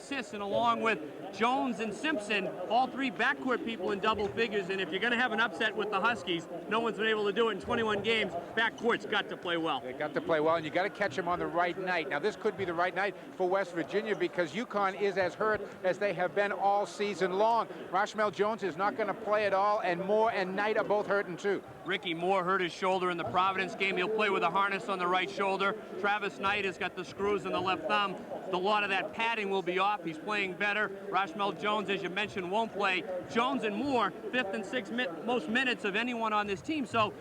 assists, and along with Jones and Simpson, all three backcourt people in double figures. And if you're going to have an upset with the Huskies, no one's been able to do it in 21 games. Backcourt's got to play well. They got to play well, and you got to catch them on the right night. Now, this could be the right night for West Virginia because UConn is as hurt as they have been all season long. Rashmel Jones is not going to play at all, and Moore and Knight are both hurting too. Ricky Moore hurt his shoulder in the Providence game. He'll play with a harness on the right shoulder. Travis Knight has got the screws in the left thumb. A lot of that padding will be off. He's playing better. Rashmel Jones, as you mentioned, won't play. Jones and Moore, fifth and sixth most minutes of anyone on this team. So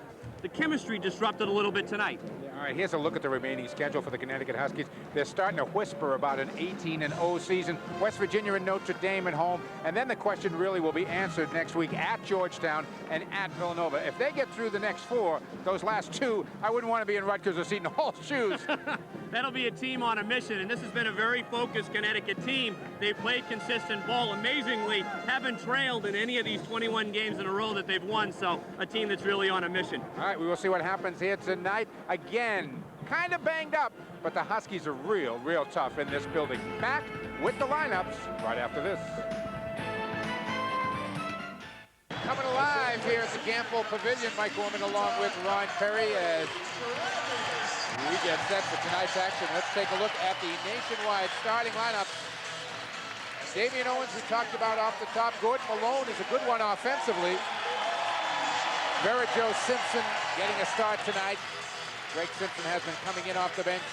the chemistry disrupted a little bit tonight. All right, here's a look at the remaining schedule for the Connecticut Huskies. They're starting to whisper about an 18-0 season. West Virginia and Notre Dame at home. And then the question really will be answered next week at Georgetown and at Villanova. If they get through the next four, those last two, I wouldn't want to be in Rutgers or Seton Hall's shoes. That'll be a team on a mission, and this has been a very focused Connecticut team. They've played consistent ball. Amazingly, haven't trailed in any of these 21 games in a row that they've won, so a team that's really on a mission. All right, we will see what happens here tonight. Again, kind of banged up, but the Huskies are real tough in this building. Back with the lineups right after this. Coming alive here at the Gamble Pavilion, Mike Gorman along with Ron Perry as we get set for tonight's action. Let's take a look at the nationwide starting lineup. Damian Owens, we talked about off the top. Gordon Malone is a good one offensively. Joe Simpson getting a start tonight. Greg Simpson has been coming in off the bench.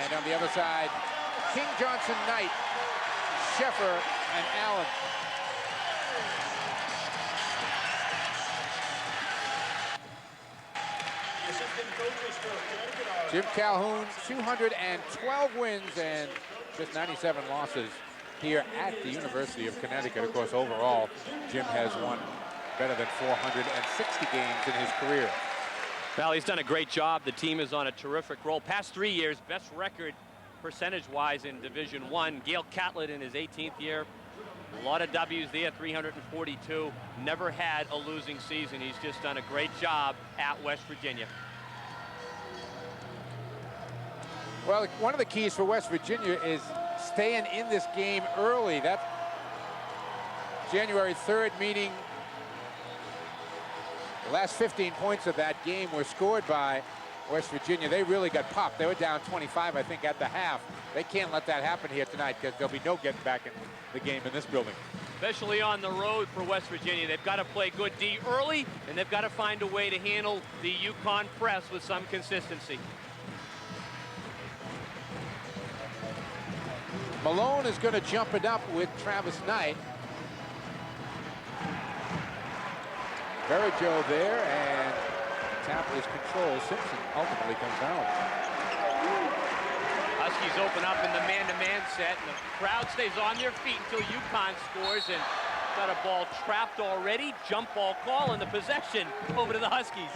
And on the other side, King, Johnson, Knight, Sheffer, and Allen. Jim Calhoun, 212 wins and just 97 losses here at the University of Connecticut. Of course, overall, Jim has won better than 460 games in his career. Well, he's done a great job. The team is on a terrific roll. Past 3 years, best record percentage-wise in Division I. Gail Catlett in his 18th year. A lot of W's there, 342. Never had a losing season. He's just done a great job at West Virginia. Well, one of the keys for West Virginia is staying in this game early. That January 3rd meeting, the last 15 points of that game were scored by West Virginia. They really got popped. They were down 25, I think, at the half. They can't let that happen here tonight because there'll be no getting back in the game in this building. Especially on the road for West Virginia. They've got to play good D early, and they've got to find a way to handle the UConn press with some consistency. Malone is going to jump it up with Travis Knight. Joe there, and tap is controlled. Simpson ultimately comes down. Huskies open up in the man-to-man set, and the crowd stays on their feet until UConn scores, and got a ball trapped already. Jump ball call, and the possession over to the Huskies.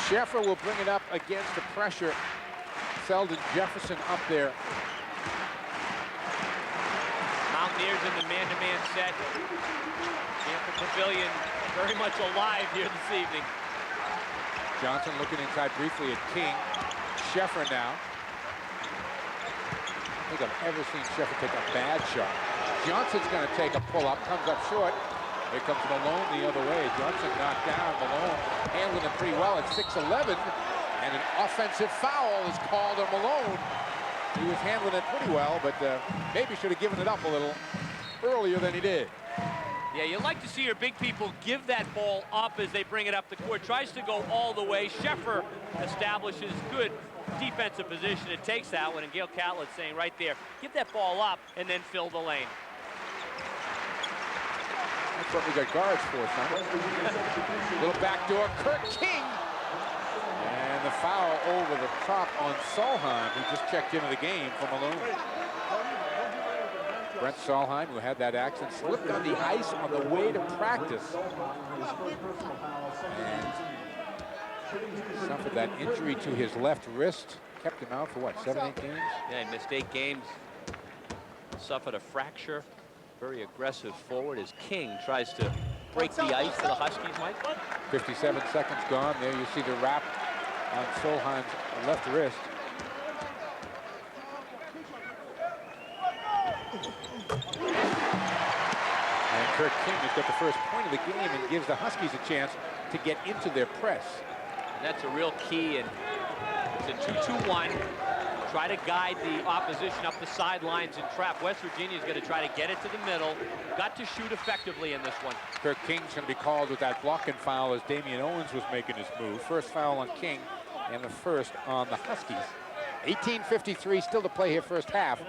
Sheffer will bring it up against the pressure. Selden Jefferson up there. Mountaineers in the man-to-man set. Gamble Pavilion very much alive here this evening. Johnson looking inside briefly at King. Sheffer now. I don't think I've ever seen Sheffer take a bad shot. Johnson's going to take a pull-up, comes up short. Here comes Malone the other way. Johnson knocked down. Malone handling it pretty well at 6'11", and an offensive foul is called on Malone. He was handling it pretty well, but maybe should have given it up a little earlier than he did. Yeah, you like to see your big people give that ball up as they bring it up the court. Tries to go all the way. Sheffer establishes good defensive position. It takes that one, and Gail Catlett saying right there, give that ball up and then fill the lane. That's what we got guards for, son. Little backdoor, Kurt King. And the foul over the top on Solheim, who just checked into the game from Malone. Brent Solheim, who had that accident, slipped on the ice on the way to practice. And suffered that injury to his left wrist. Kept him out for what, 7, 8 games? Yeah, he missed 8 games. Suffered a fracture. Very aggressive forward as King tries to break the ice for the Huskies, Mike? 57 seconds gone. There you see the wrap on Solheim's left wrist. And Kirk King has got the first point of the game and gives the Huskies a chance to get into their press. And that's a real key, and it's a 2-2-1. Try to guide the opposition up the sidelines and trap. West Virginia's going to try to get it to the middle. Got to shoot effectively in this one. Kirk King's going to be called with that blocking foul as Damian Owens was making his move. First foul on King and the first on the Huskies. 18:53 still to play here first half,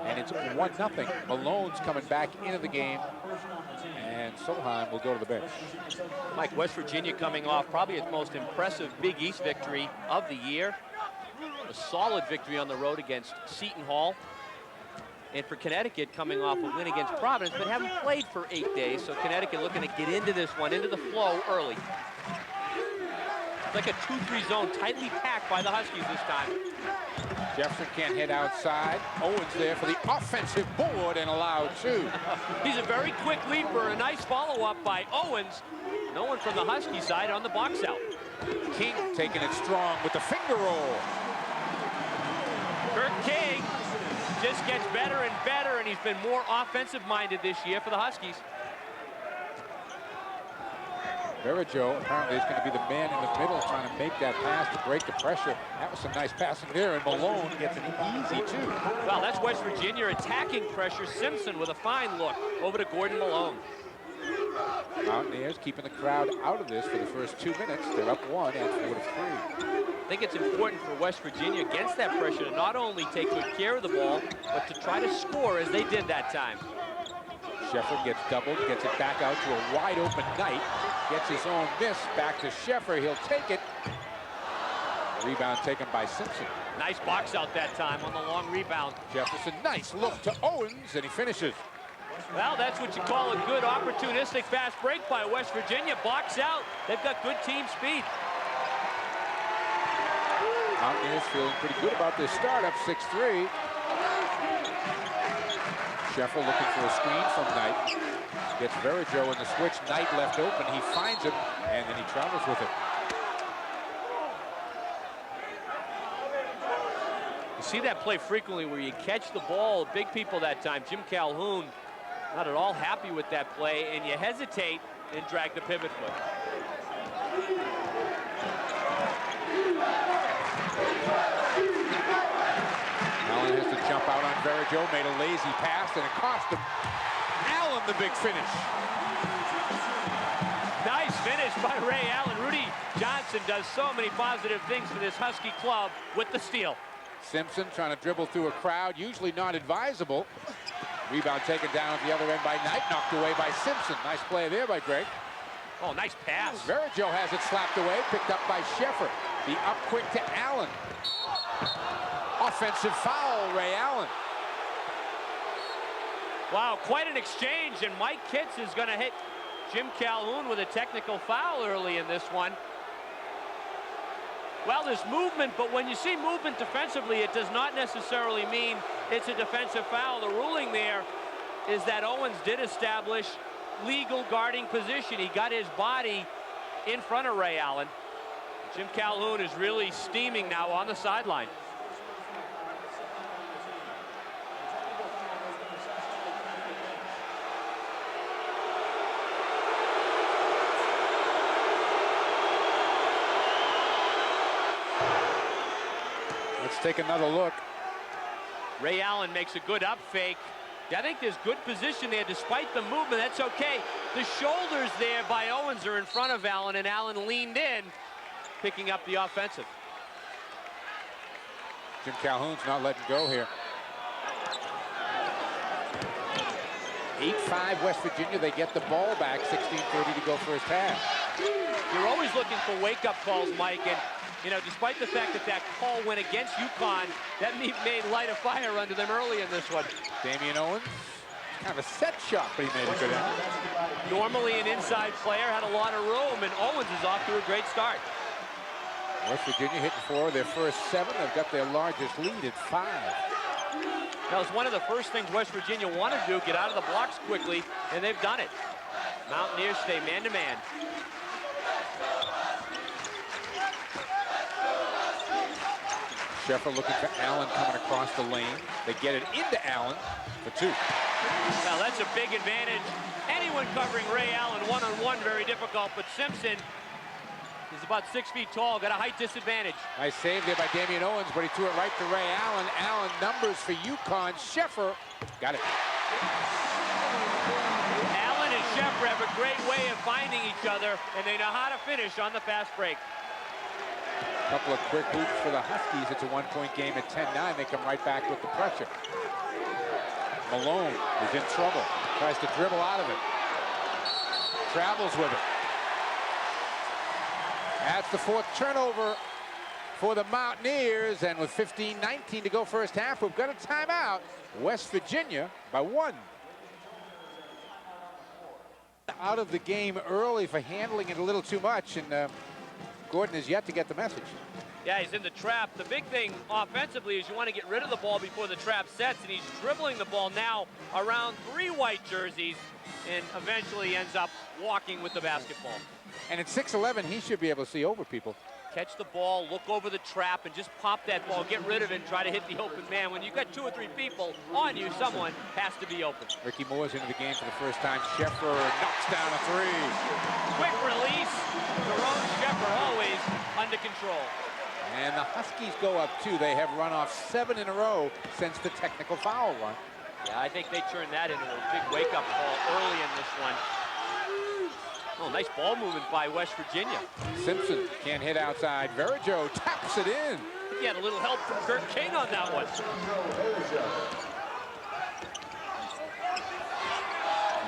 and it's 1-0. Malone's coming back into the game, and Solheim will go to the bench. Mike, West Virginia coming off probably its most impressive Big East victory of the year. A solid victory on the road against Seton Hall. And for Connecticut, coming off a win against Providence, but haven't played for 8 days, so Connecticut looking to get into this one, into the flow early. It's like a 2-3 zone, tightly packed by the Huskies this time. Jefferson can't hit outside. Owens there for the offensive board and allowed 2. He's a very quick leaper, a nice follow-up by Owens. No one from the Husky side on the box out. King taking it strong with the finger roll. Kirk King just gets better and better, and he's been more offensive-minded this year for the Huskies. Verijo apparently is going to be the man in the middle trying to make that pass to break the pressure. That was some nice passing there, and Malone gets an easy 2. Well, that's West Virginia attacking pressure. Simpson with a fine look over to Gordon Malone. Mountaineers keeping the crowd out of this for the first 2 minutes. They're up 1 and 4-3. I think it's important for West Virginia against that pressure to not only take good care of the ball, but to try to score as they did that time. Sheffer gets doubled, gets it back out to a wide open Knight. Gets his own miss, back to Sheffer, he'll take it. Rebound taken by Simpson. Nice box out that time on the long rebound. Jefferson, nice look to Owens, and he finishes. Well, that's what you call a good opportunistic fast break by West Virginia. Box out, they've got good team speed. Mountaineers feeling pretty good about this start, up 6-3. Sheffer looking for a screen from Knight. Gets Verijo in the switch. Knight left open. He finds him, and then he travels with it. You see that play frequently where you catch the ball. Big people that time. Jim Calhoun not at all happy with that play, and you hesitate and drag the pivot foot. Allen has to jump out on Verijo. Made a lazy pass, and it cost him. Allen, the big finish. Nice finish by Ray Allen. Rudy Johnson does so many positive things for this Husky club with the steal. Simpson trying to dribble through a crowd, usually not advisable. Rebound taken down at the other end by Knight, knocked away by Simpson. Nice play there by Greg. Oh, nice pass. Verijo has it slapped away, picked up by Sheffer. The up quick to Allen. Offensive foul, Ray Allen. Wow, quite an exchange, and Mike Kitts is going to hit Jim Calhoun with a technical foul early in this one. Well, there's movement, but when you see movement defensively, it does not necessarily mean it's a defensive foul. The ruling there is that Owens did establish legal guarding position. He got his body in front of Ray Allen. Jim Calhoun is really steaming now on the sideline. Let's take another look. Ray Allen makes a good up fake. I think there's good position there despite the movement. That's okay. The shoulders there by Owens are in front of Allen, and Allen leaned in, picking up the offensive. Jim Calhoun's not letting go here. 8-5 West Virginia. They get the ball back. 16:30 to go first half. You're always looking for wake-up calls, Mike, and you know, despite the fact that that call went against UConn, that made light a fire under them early in this one. Damian Owens, kind of a set shot, but he made a good end. Normally an inside player, had a lot of room, and Owens is off to a great start. West Virginia hitting 4 of their first 7. They've got their largest lead at 5. That was one of the first things West Virginia wanted to do, get out of the blocks quickly, and they've done it. Mountaineers stay man-to-man. Sheffer looking for Allen coming across the lane. They get it into Allen for 2. Now that's a big advantage. Anyone covering Ray Allen one-on-one, very difficult, but Simpson is about 6 feet tall, got a height disadvantage. Nice save there by Damian Owens, but he threw it right to Ray Allen. Allen numbers for UConn. Sheffer got it. Allen and Sheffer have a great way of finding each other, and they know how to finish on the fast break. A couple of quick hoops for the Huskies. It's a 1-point game at 10-9. They come right back with the pressure. Malone is in trouble. Tries to dribble out of it. Travels with it. That's the 4th turnover for the Mountaineers. And with 15-19 to go first half, we've got a timeout. West Virginia by 1. Out of the game early for handling it a little too much. And Gordon has yet to get the message. Yeah, he's in the trap. The big thing offensively is you want to get rid of the ball before the trap sets, and he's dribbling the ball now around 3 white jerseys and eventually ends up walking with the basketball. And at 6'11", he should be able to see over people. Catch the ball, look over the trap, and just pop that ball, get rid of it, and try to hit the open man. When you've got 2 or 3 people on you, someone has to be open. Ricky Moore's into the game for the first time. Sheffer knocks down a 3. Quick release. Jerome Sheffer always under control. And the Huskies go up 2. They have run off 7 in a row since the technical foul run. Yeah, I think they turned that into a big wake-up call early in this one. Oh, nice ball movement by West Virginia. Simpson can't hit outside. Verijo taps it in. He had a little help from Kurt King on that one.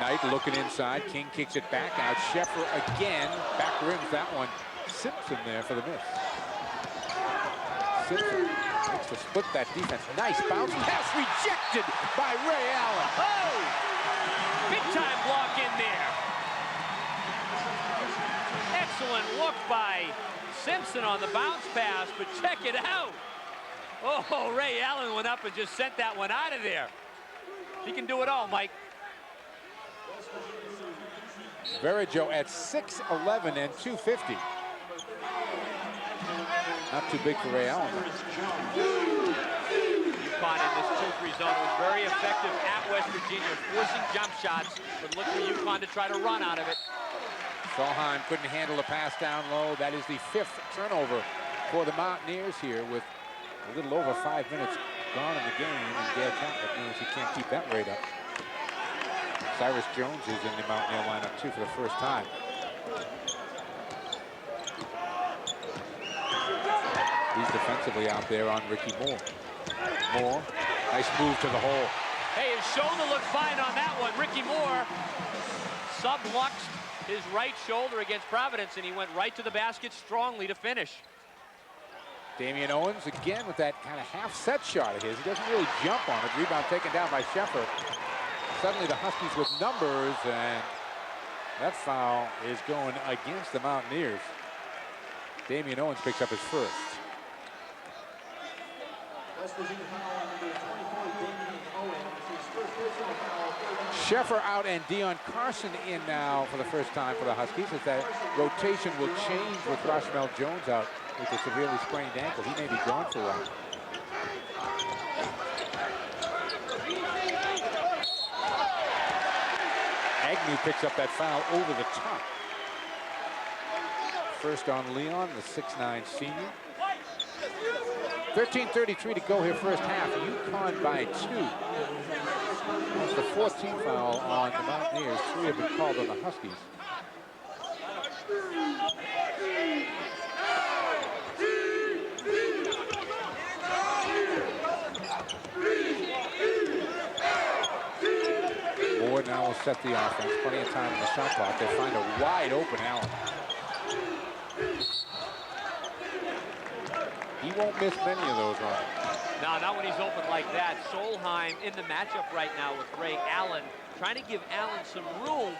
Knight looking inside. King kicks it back out. Sheffer again. Back rims that one. Simpson there for the miss. Simpson makes to split that defense. Nice bounce pass rejected by Ray Allen. Oh! Big time block in there. Excellent look by Simpson on the bounce pass, but check it out. Oh, Ray Allen went up and just sent that one out of there. He can do it all, Mike. Verijo at 6'11" and 250. Not too big for Ray Allen. UConn in this 2-3 zone was very effective at West Virginia, forcing jump shots, but look for UConn to try to run out of it. Solheim couldn't handle the pass down low. That is the 5th turnover for the Mountaineers here with a little over 5 minutes gone in the game. And Dale Catlett knows he can't keep that rate up. Cyrus Jones is in the Mountaineer lineup too for the first time. He's defensively out there on Ricky Moore. Moore, nice move to the hole. Hey, his shoulder looked fine on that one. Ricky Moore subluxed his right shoulder against Providence, and he went right to the basket strongly to finish. Damian Owens again with that kind of half-set shot of his. He doesn't really jump on it. Rebound taken down by Sheffer. Suddenly the Huskies with numbers, and that foul is going against the Mountaineers. Damian Owens picks up his first. Sheffer out and Dion Carson in now for the first time for the Huskies, as that rotation will change with Roshmel Jones out with a severely sprained ankle. He may be gone for a while. Agnew picks up that foul over the top. First on Leon, the 6'9" senior. 13:33 to go here first half. UConn by 2. That's the 4th team foul on the Mountaineers. 3 have been called on the Huskies. Moore now will set the offense. Plenty of time on the shot clock. They find a wide open Allen. He won't miss many of those runs. No, not when he's open like that. Solheim in the matchup right now with Ray Allen, trying to give Allen some room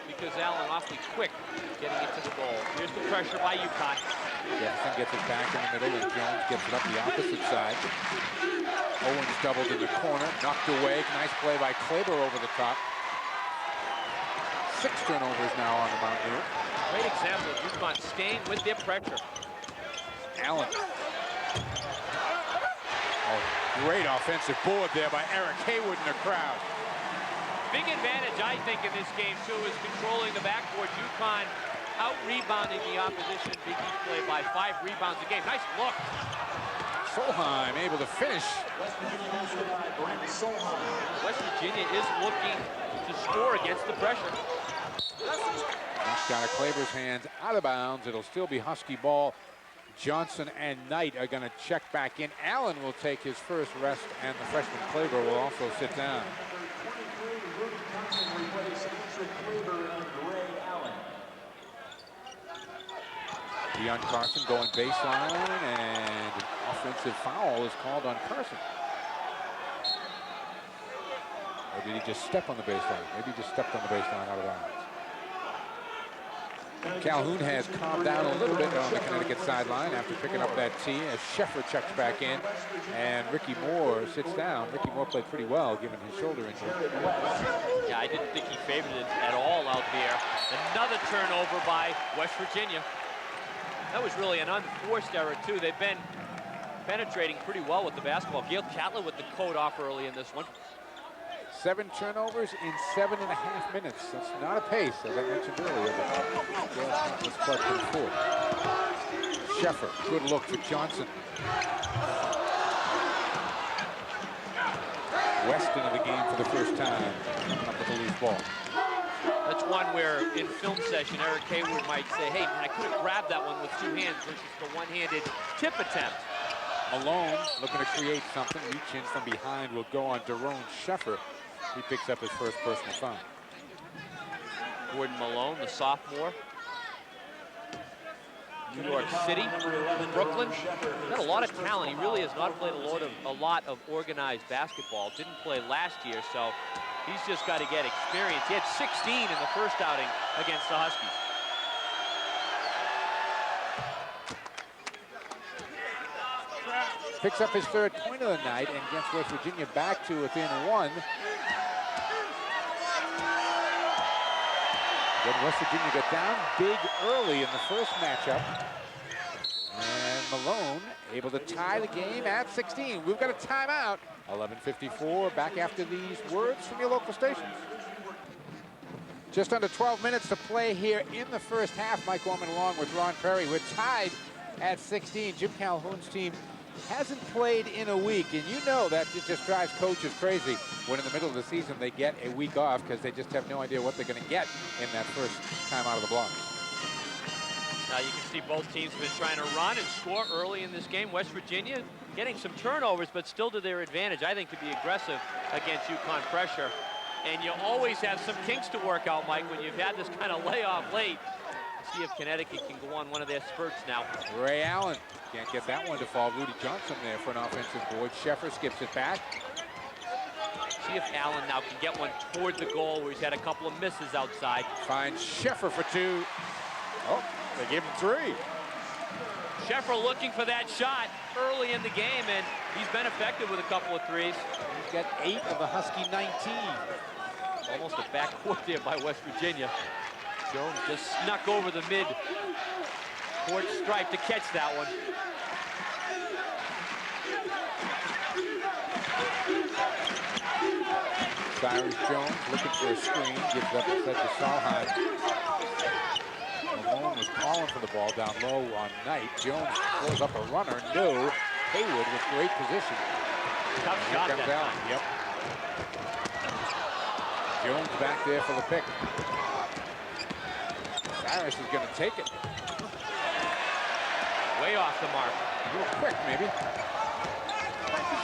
because Allen awfully quick getting it to the goal. Here's the pressure by UConn. Jefferson gets it back in the middle, and Jones gets it up the opposite side. Owens doubled in the corner, knocked away. Nice play by Kleber over the top. 6 turnovers now on the Mountaineers. Great example of UConn staying with their pressure. Allen. Oh, great offensive board there by Eric Haywood in the crowd. Big advantage, I think, in this game, too, is controlling the backboard. UConn out-rebounding the opposition. Big East play by 5 rebounds a game. Nice look. Solheim able to finish. West Virginia is looking to score against the pressure. Shot of Claver's hands out of bounds. It'll still be Husky ball. Johnson and Knight are going to check back in. Allen will take his first rest, and the freshman Claver will also sit down. Deion Carson going baseline, and an offensive foul is called on Carson. Or did he just step on the baseline? Maybe he just stepped on the baseline out of bounds. Calhoun has calmed down a little bit on the Connecticut sideline after picking up that tee as Sheffer checks back in and Ricky Moore sits down. Ricky Moore played pretty well given his shoulder injury. Yeah, I didn't think he favored it at all out there. Another turnover by West Virginia. That was really an unforced error, too. They've been penetrating pretty well with the basketball. Gail Catlett with the coat off early in this one. 7 turnovers in 7.5 minutes. That's not a pace, as I mentioned earlier, but Gail Catlett's clutch in fourth. Sheffer, good look for Johnson. West into the game for the first time, coming up with a loose ball. That's one where, in film session, Eric Haywood might say, hey, man, I could have grabbed that one with 2 hands versus the one-handed tip attempt. Malone looking to create something. Reach in from behind will go on Daron Sheffer. He picks up his first personal foul. Gordon Malone, the sophomore. New York City, Brooklyn. Got a lot of talent. He really has not played a lot of organized basketball. Didn't play last year, so he's just got to get experience. He had 16 in the first outing against the Huskies. Picks up his 3rd point of the night and gets West Virginia back to within 1. Then West Virginia got down big early in the first matchup. And Malone able to tie the game at 16. We've got a timeout. 11:54, back after these words from your local stations. Just under 12 minutes to play here in the first half. Mike Gorman along with Ron Perry. We're tied at 16. Jim Calhoun's team hasn't played in a week, and you know that it just drives coaches crazy when in the middle of the season they get a week off because they just have no idea what they're going to get in that first time out of the blocks. Now you can see both teams have been trying to run and score early in this game. West Virginia getting some turnovers, but still to their advantage, I think, to be aggressive against UConn pressure. And you always have some kinks to work out, Mike, when you've had this kind of layoff late. See if Connecticut can go on one of their spurts now. Ray Allen can't get that one to fall. Rudy Johnson there for an offensive board. Sheffer skips it back. See if Allen now can get one toward the goal where he's had a couple of misses outside. Finds Sheffer for 2. Oh, they gave him 3. Sheffer looking for that shot early in the game, and he's been effective with a couple of threes. He's got 8 of the Husky 19. Almost a backcourt there by West Virginia. Jones just snuck over the mid-court stripe to catch that one. Cyrus Jones looking for a screen, gives up instead to Solheim. Malone was calling for the ball down low on Knight. Jones pulls up a runner. No. Haywood with great position. Tough shot that time. Yep. Jones back there for the pick. Cyrus is going to take it. Way off the mark. A little quick, maybe.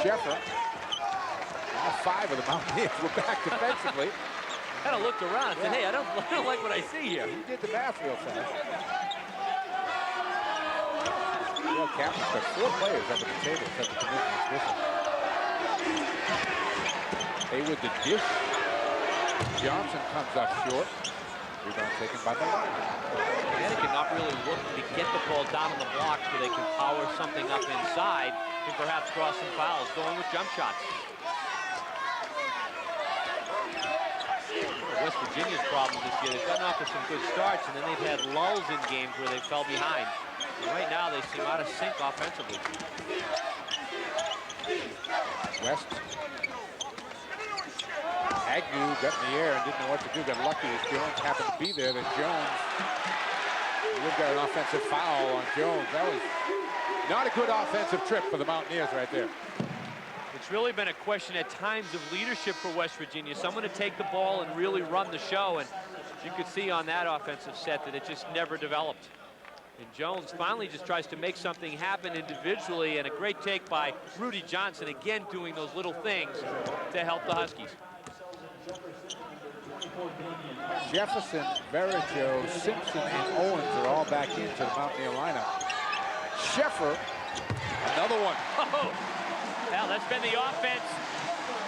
Sheffer. All 5 of the Mountaineers were back defensively. Kind of looked around and said, hey, I don't like what I see here. He did the math real fast. Well, Captain's got 4 players up at the table except the commitment is missing. Haywood the dish. Johnson comes up short. Rebound taken by Malone. Connecticut not really looking to get the ball down on the block so they can power something up inside and perhaps draw some fouls, going with jump shots. West Virginia's problem this year. They've gotten off to some good starts, and then they've had lulls in games where they fell behind. And right now, they seem out of sync offensively. West. Agnew got in the air and didn't know what to do. Got lucky as Jones happened to be there. Then Jones, we've got an offensive foul on Jones. That was not a good offensive trip for the Mountaineers right there. It's really been a question at times of leadership for West Virginia. Someone to take the ball and really run the show. And you could see on that offensive set that it just never developed. And Jones finally just tries to make something happen individually, and a great take by Rudy Johnson, again doing those little things to help the Huskies. Jefferson, Vericho, Simpson, and Owens are all back into the Mountaineer lineup. Sheffer, another one. Oh, well, that's been the offense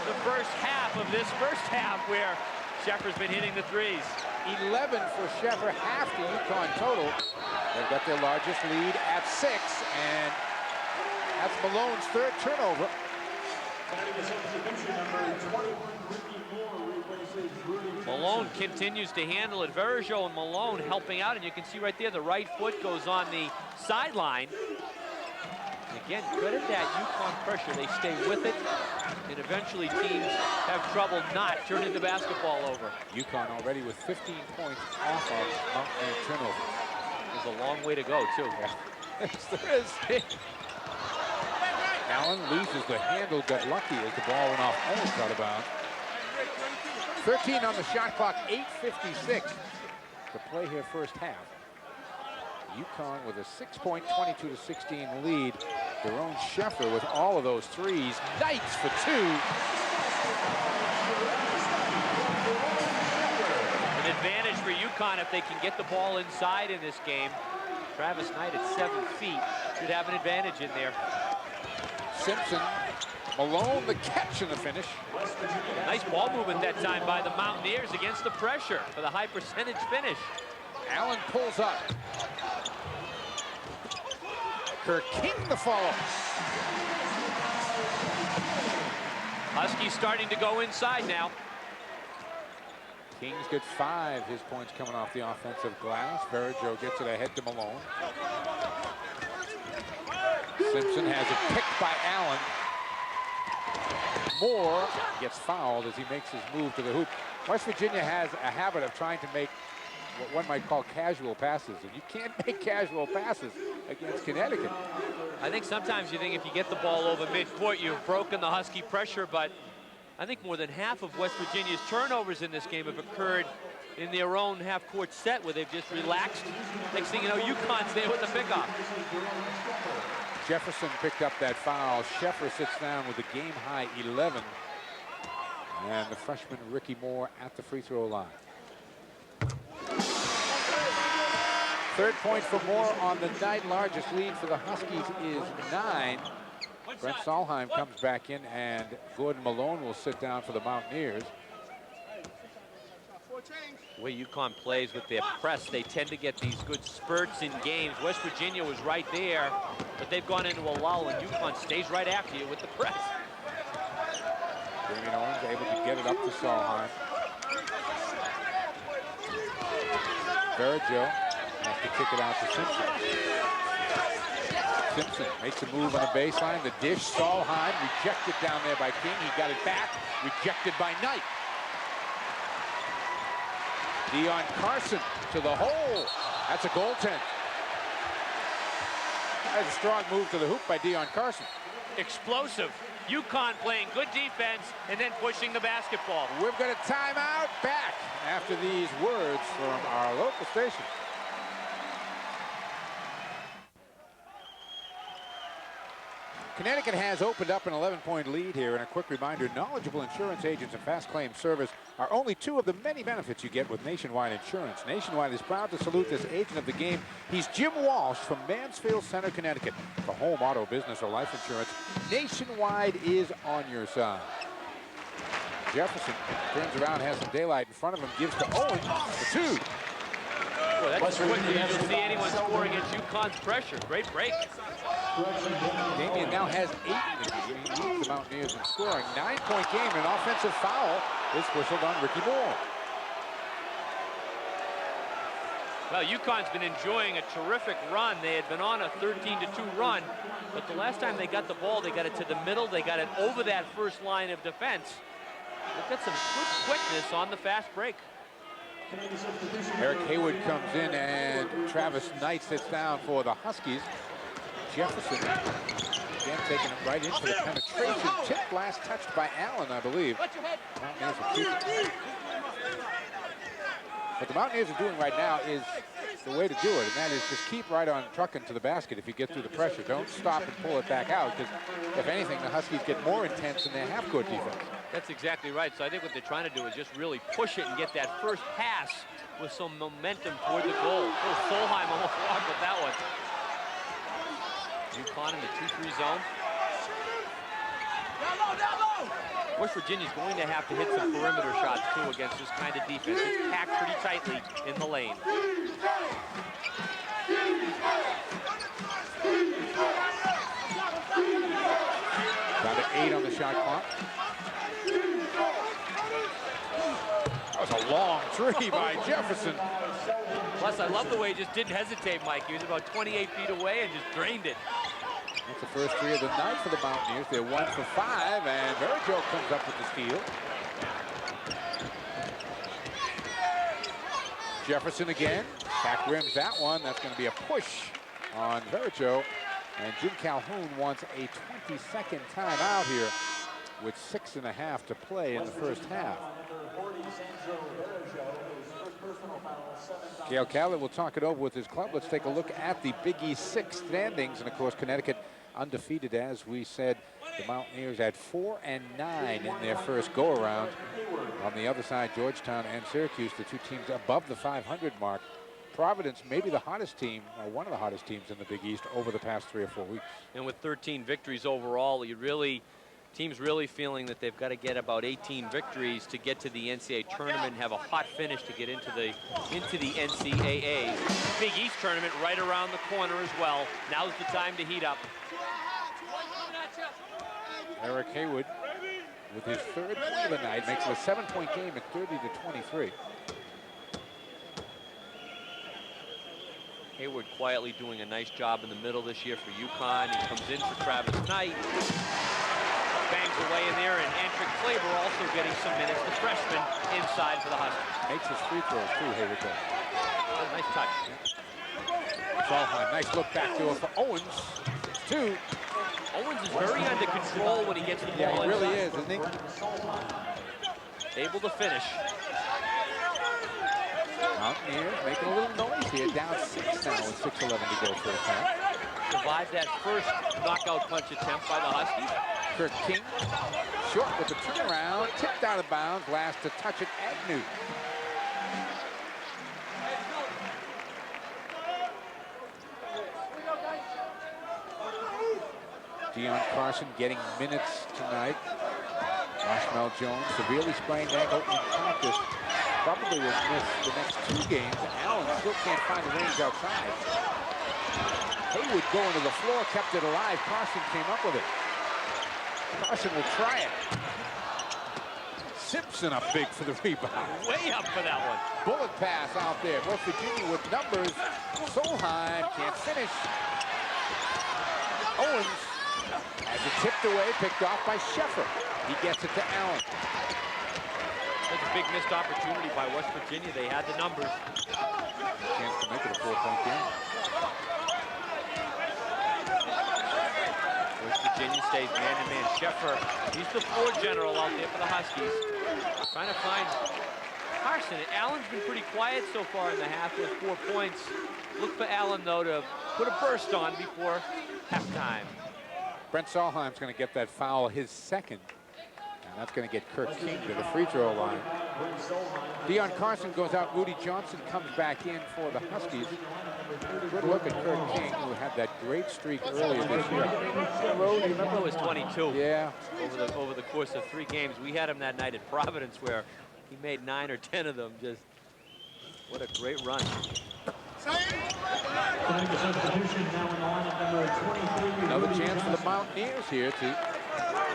the first half of this first half, where Sheffer's been hitting the threes. 11 for Sheffer, half the UConn total. They've got their largest lead at 6, and that's Malone's third turnover. Malone continues to handle it. Verijo and Malone helping out, and you can see right there the right foot goes on the sideline. Again, good at that UConn pressure. They stay with it, and eventually teams have trouble not turning the basketball over. UConn already with 15 points off of Mountaineer turnover. There's a long way to go, too. Yeah. Yes, there is. Allen loses the handle, got lucky as the ball went off almost out of bounds. 13 on the shot clock, 8:56 to play here first half. UConn with a 6-point, 22-16 lead. Daron Sheffer with all of those threes. Knights for 2. An advantage for UConn if they can get the ball inside in this game. Travis Knight at 7 feet should have an advantage in there. Simpson, Malone, the catch and the finish. Nice ball movement that time by the Mountaineers against the pressure for the high percentage finish. Allen pulls up. Kirk King the follow. Huskies starting to go inside now. King's got 5. His points coming off the offensive glass. Verijo gets it ahead to Malone. Simpson has it picked by Allen. Moore gets fouled as he makes his move to the hoop. West Virginia has a habit of trying to make what one might call casual passes, and you can't make casual passes against Connecticut. I think sometimes you think if you get the ball over midcourt, you've broken the Husky pressure, but I think more than half of West Virginia's turnovers in this game have occurred in their own half-court set where they've just relaxed. Next thing you know, UConn's there with the pickoff. Jefferson picked up that foul. Sheffer sits down with a game-high 11. And the freshman Ricky Moore at the free throw line. Third point for Moore on the night. Largest lead for the Huskies is 9. Brent Solheim comes back in, and Gordon Malone will sit down for the Mountaineers. The way UConn plays with their press, they tend to get these good spurts in games. West Virginia was right there, but they've gone into a lull, and UConn stays right after you with the press. Damian Owens able to get it up to Solheim. Verijo has to kick it out to Simpson. Simpson makes a move on the baseline. The dish, Solheim rejected down there by King. He got it back, rejected by Knight. Dion Carson to the hole. That's a goaltend. That's a strong move to the hoop by Dion Carson. Explosive. UConn playing good defense and then pushing the basketball. We've got a timeout. Back after these words from our local station. Connecticut has opened up an 11-point lead here, and a quick reminder, knowledgeable insurance agents and fast claim service are only 2 of the many benefits you get with Nationwide Insurance. Nationwide is proud to salute this agent of the game. He's Jim Walsh from Mansfield Center, Connecticut. For home, auto, business, or life insurance, Nationwide is on your side. Jefferson turns around, has some daylight in front of him, gives to Owens for 2. Boy, that's quickly you don't see anyone score against UConn's pressure. Great break. Damian now has 8 in the game. He leads the Mountaineers in scoring. 9-point game, an offensive foul is whistled on Ricky Moore. Well, UConn's been enjoying a terrific run. They had been on a 13-2 run, but the last time they got the ball, they got it to the middle, they got it over that first line of defense. They've got some good quickness on the fast break. Eric Haywood comes in, and Travis Knight sits down for the Huskies. Jefferson, again, taking it right into the penetration. Tip blast touched by Allen, I believe. Mountaineers will keep it. What the Mountaineers are doing right now is the way to do it, and that is just keep right on trucking to the basket if you get through the pressure. Don't stop and pull it back out, because if anything, the Huskies get more intense in their half-court defense. That's exactly right. So I think what they're trying to do is just really push it and get that first pass with some momentum toward the goal. Oh, Solheim almost walked with that one. UConn in the 2-3 zone. West Virginia's going to have to hit some perimeter shots, too, against this kind of defense. It's packed pretty tightly in the lane. Down to 8 on the shot clock. That was a long three by Jefferson. Plus, I love the way he just didn't hesitate, Mike. He was about 28 feet away and just drained it. That's the first three of the night for the Mountaineers. They're 1 for 5, and Verijo comes up with the steal. Jefferson again. Back rims that one. That's going to be a push on Verijo. And Jim Calhoun wants a 22nd timeout here with 6.5 to play in the first half. Gail Catlett will talk it over with his club. Let's take a look at the Big East 6 standings. And, of course, Connecticut undefeated, as we said. The Mountaineers at 4-9 in their first go-around. On the other side, Georgetown and Syracuse, the two teams above the 500 mark. Providence, maybe the hottest team, or one of the hottest teams in the Big East over the past 3 or 4 weeks. And with 13 victories overall, teams really feeling that they've got to get about 18 victories to get to the NCAA tournament and have a hot finish to get into the NCAA. Big East tournament right around the corner as well. Now's the time to heat up. Eric Haywood with his 3rd point of the night makes it a 7-point game at 30-23. Haywood quietly doing a nice job in the middle this year for UConn. He comes in for Travis Knight. Bangs away in there, and Antrick Klaber also getting some minutes. The freshman inside for the Huskies. Makes his free throws too, Haywood does. Oh, nice touch. Solheim, nice look back to it for Owens. 6-2. Owens is very under control when he gets the ball. Yeah, he really is, isn't he? Able to finish. Mountaineers making a little noise here, down 6 now with 6:11 to go first half. Survived that first knockout punch attempt by the Huskies. Kirk King, short with the turnaround, tipped out of bounds, last to touch it, Agnew. Dion Carson getting minutes tonight. Roshmel Jones, severely sprained ankle in practice. Probably will miss the next 2 games. Allen still can't find the range outside. Haywood going to the floor, kept it alive. Carson came up with it. Carson will try it. Simpson up big for the rebound. Way up for that one. Bullet pass out there. West Virginia with numbers. Solheim can't finish. Owens has it tipped away, picked off by Sheffer. He gets it to Allen. That's a big missed opportunity by West Virginia. They had the numbers. Chance to make it a 4-point game. West Virginia stays man-to-man. Sheffer, he's the floor general out there for the Huskies. Trying to find Carson. Allen's been pretty quiet so far in the half with 4 points. Look for Allen, though, to put a burst on before halftime. Brent Solheim's going to get that foul, his 2nd. And that's going to get Kirk King to the free throw line. Dion Carson goes out. Rudy Johnson comes back in for the Huskies. Good look at Kirk King, who had that great streak earlier this year. Remember it was 22. Yeah. Over the course of 3 games. We had him that night at Providence where he made 9 or 10 of them. Just what a great run. Another chance for the Mountaineers here to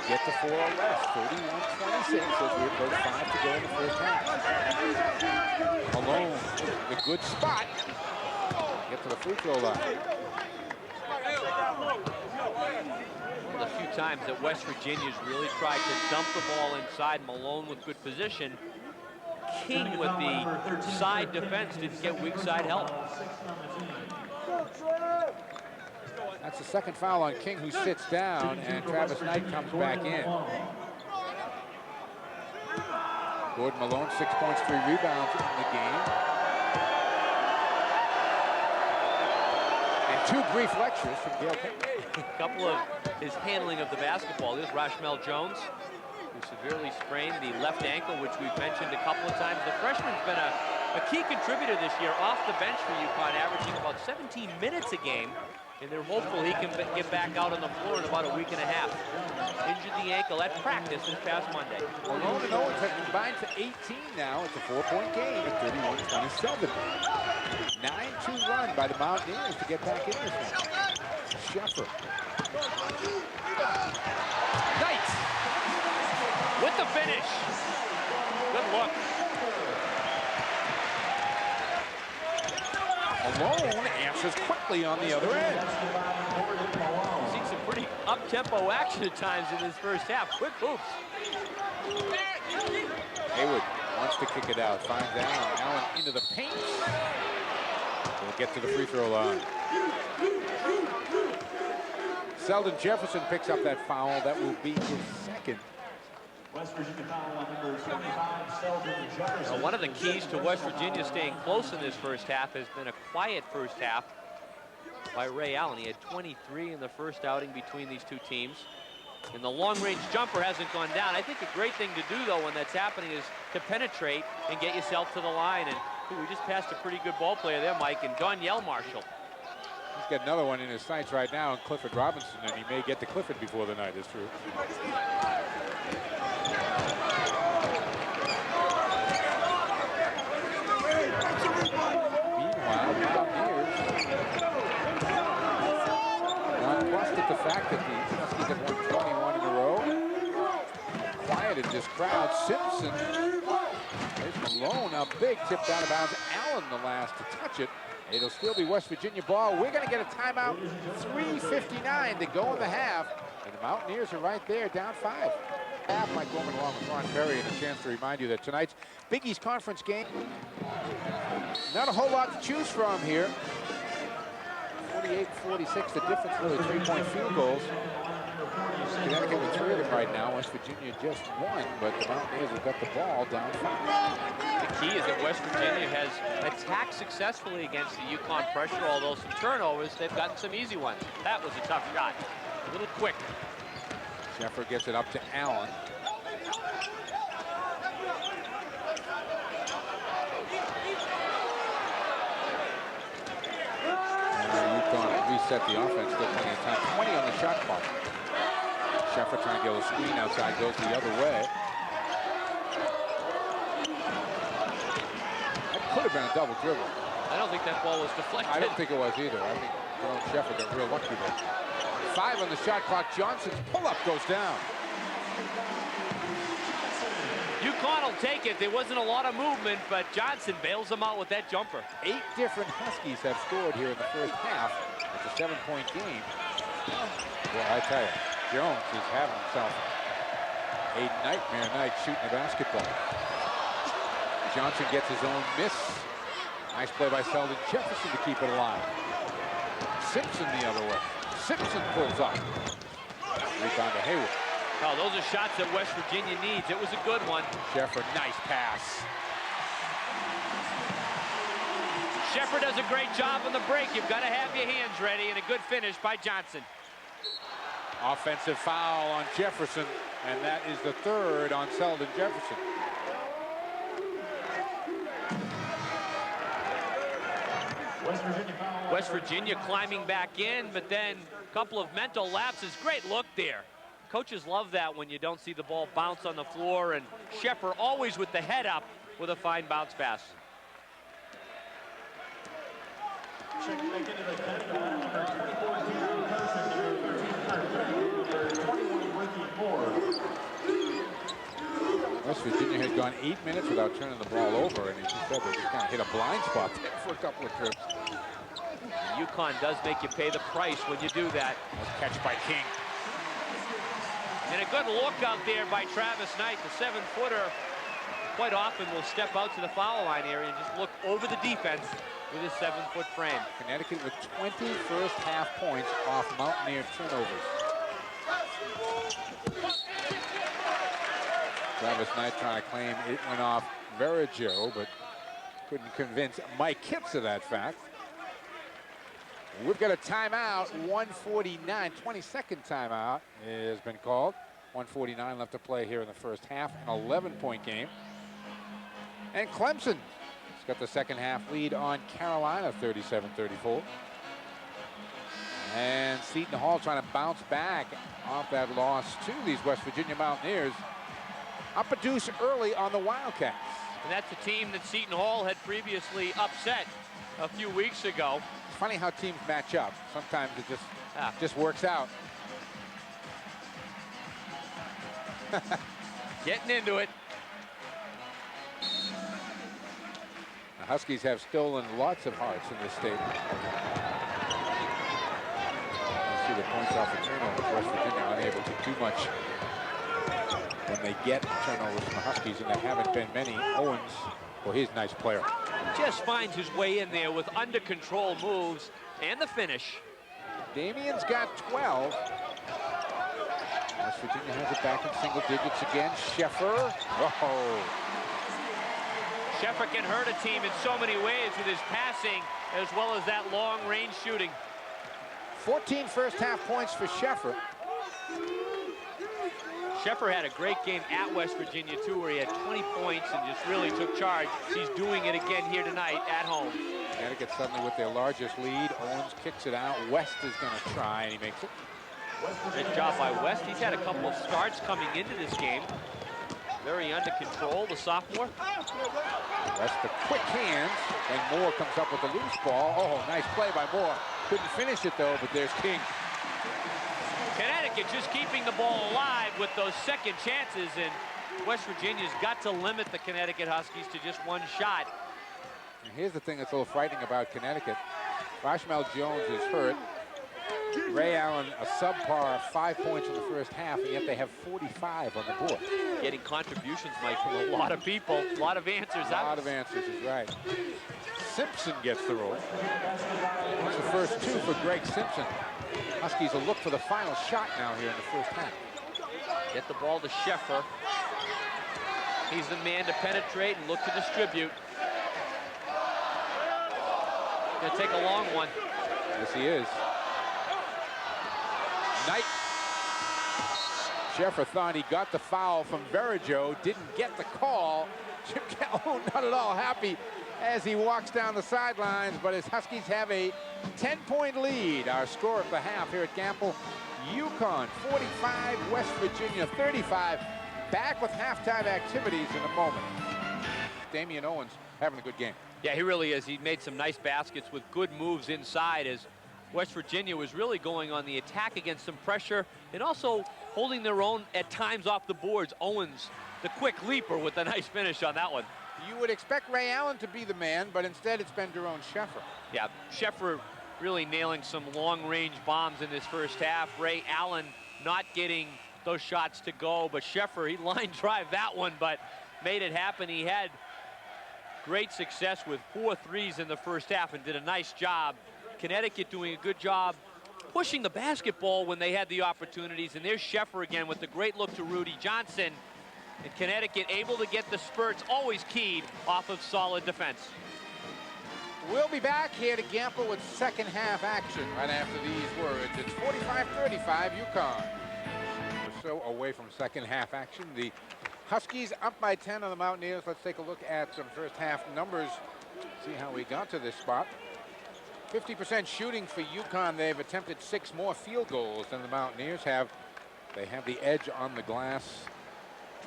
get to 4 or less. 31-26 as we approach 5 to go in the first half. Malone, the good spot. to the free throw line. One of the few times that West Virginia's really tried to dump the ball inside. Malone with good position. King with the side defense didn't get weak side help. That's the second foul on King, who sits down, and Travis Knight comes back in. Gordon Malone, 6 points, 3 rebounds in the game. And 2 brief lectures from Gail King. A couple of his handling of the basketball. There's Rashmel Jones, who severely sprained the left ankle, which we've mentioned a couple of times. The freshman's been a key contributor this year off the bench for UConn, averaging about 17 minutes a game. And they're hopeful he can get back out on the floor in about a week and a half. Injured the ankle at practice this past Monday. Malone and Owens have combined for 18 now. It's a 4-point game at 31-27. 9-2 run by the Mountaineers to get back in this one. Sheffer. Knight with the finish. Good look. Malone answers quickly on the other end. We've seen some pretty up-tempo action at times in this first half. Quick hoops. Haywood wants to kick it out. Finds Allen. Allen into the paint. We'll get to the free throw line. Sheldon Jefferson picks up that foul. That will be his second. West Virginia foul on number 25, Sheldon Jefferson. One of the keys to West Virginia staying close in this first half has been a quiet first half by Ray Allen. He had 23 in the first outing between these two teams. And the long-range jumper hasn't gone down. I think a great thing to do, though, when that's happening is to penetrate and get yourself to the line. And we just passed a pretty good ball player there, Mike, and Donyell Marshall. He's got another one in his sights right now, and Clifford Robinson, and he may get to Clifford before the night is through. Meanwhile, Mountaineers nonplussed at the fact that the Huskies have won 21 in a row. Quieted this crowd. Simpson. There's Malone, a big tip out of bounds. Allen the last to touch it. It'll still be West Virginia ball. We're going to get a timeout. 3:59 to go in the half. And the Mountaineers are right there, down 5. Mike Gorman along with Ron Perry, and a chance to remind you that tonight's Big East Conference game, not a whole lot to choose from here. 48-46, the difference really 3-point field goals. Connecticut with 3 of them right now. West Virginia just 1, but the Mountaineers have got the ball down 5. The key is that West Virginia has attacked successfully against the UConn pressure, although some turnovers, they've gotten some easy ones. That was a tough shot. A little quick. Sheffer gets it up to Allen. UConn reset the offense, still plenty of time. 20 on the shot clock. Sheffer trying to get a screen outside, goes the other way. That could have been a double dribble. I don't think that ball was deflected. I don't think it was either. I think Sheffer got real lucky there. 5 on the shot clock. Johnson's pull-up goes down. UConn will take it. There wasn't a lot of movement, but Johnson bails them out with that jumper. 8 different Huskies have scored here in the first half. It's a 7-point game. Well, I tell you, Jones is having himself a nightmare night shooting the basketball. Johnson gets his own miss. Nice play by Sheldon Jefferson to keep it alive. Simpson the other way. Simpson pulls up. Rebound to Haywood. Oh, those are shots that West Virginia needs. It was a good one. Sheffer, nice pass. Sheffer does a great job on the break. You've got to have your hands ready, and a good finish by Johnson. Offensive foul on Jefferson, and that is the 3rd on Sheldon Jefferson. West Virginia climbing back in, but then a couple of mental lapses. Great look there. Coaches love that when you don't see the ball bounce on the floor, and Sheffer always with the head up with a fine bounce pass. Checking back into the pen, number 24, Peter Carson, number 13, number 21, Ricky Moore. West Virginia had gone 8 minutes without turning the ball over, and as you said, they just kind of hit a blind spot there for a couple of trips. UConn does make you pay the price when you do that. Nice catch by King. And a good look out there by Travis Knight, the 7-footer. Quite often will step out to the foul line area and just look over the defense with his 7-foot frame. Connecticut with 20 first half points off Mountaineer turnovers. Travis Knight trying to claim it went off Verigio, but couldn't convince Mike Kipps of that fact. We've got a timeout, 1:49, 22nd timeout has been called. 1:49 left to play here in the first half, an 11-point game. And Clemson has got the second half lead on Carolina, 37-34. And Seton Hall trying to bounce back off that loss to these West Virginia Mountaineers. Up a deuce early on the Wildcats. And that's a team that Seton Hall had previously upset a few weeks ago. It's funny how teams match up. Sometimes it just works out. Getting into it. The Huskies have stolen lots of hearts in this state. You see the points off the turnovers. West Virginia unable to do much when they get turnovers from the Huskies, and there haven't been many. Owens, well, he's a nice player. Just finds his way in there with under control moves and the finish. Damian's got 12. West Virginia has it back in single digits again. Sheffer. Oh. Sheffer can hurt a team in so many ways with his passing as well as that long-range shooting. 14 first half points for Sheffer. Sheffer had a great game at West Virginia, too, where he had 20 points and just really took charge. He's doing it again here tonight at home. Connecticut suddenly with their largest lead. Owens kicks it out. West is going to try, and he makes it. Good job by West. He's had a couple of starts coming into this game. Very under control, the sophomore. West the quick hands, and Moore comes up with the loose ball. Oh, nice play by Moore. Couldn't finish it, though, but there's King. Connecticut just keeping the ball alive with those second chances, and West Virginia's got to limit the Connecticut Huskies to just one shot. And here's the thing that's a little frightening about Connecticut. Roshmel Jones is hurt. Ray Allen, a subpar 5 points in the first half, and yet they have 45 on the board. Getting contributions, Mike, from a lot of people, a lot of answers. A lot of answers is right. Simpson gets the roll. It's the first two for Greg Simpson. Huskies will look for the final shot now here in the first half. Get the ball to Sheffer. He's the man to penetrate and look to distribute. Gonna take a long one. Yes, he is. Knight. Sheffer thought he got the foul from Verigio, didn't get the call. Jim Calhoun not at all happy as he walks down the sidelines, but his Huskies have a 10-point lead. Our score of the half here at Gamble, UConn 45, West Virginia 35. Back with halftime activities in a moment. Damian Owens having a good game. Yeah, he really is. He made some nice baskets with good moves inside as West Virginia was really going on the attack against some pressure and also holding their own at times off the boards. Owens, the quick leaper with a nice finish on that one. You would expect Ray Allen to be the man, but instead it's been Daron Sheffer. Yeah, Sheffer really nailing some long-range bombs in this first half. Ray Allen not getting those shots to go, but Sheffer, he line drive that one, but made it happen. He had great success with 4 threes in the first half and did a nice job. Connecticut doing a good job pushing the basketball when they had the opportunities, and there's Sheffer again with the great look to Rudy Johnson. And Connecticut able to get the spurts, always keyed off of solid defense. We'll be back here to Gamble with second half action right after these words. It's 45-35 UConn. We're so away from second half action. The Huskies up by 10 on the Mountaineers. Let's take a look at some first half numbers. See how we got to this spot. 50% shooting for UConn. They've attempted 6 more field goals than the Mountaineers have. They have the edge on the glass.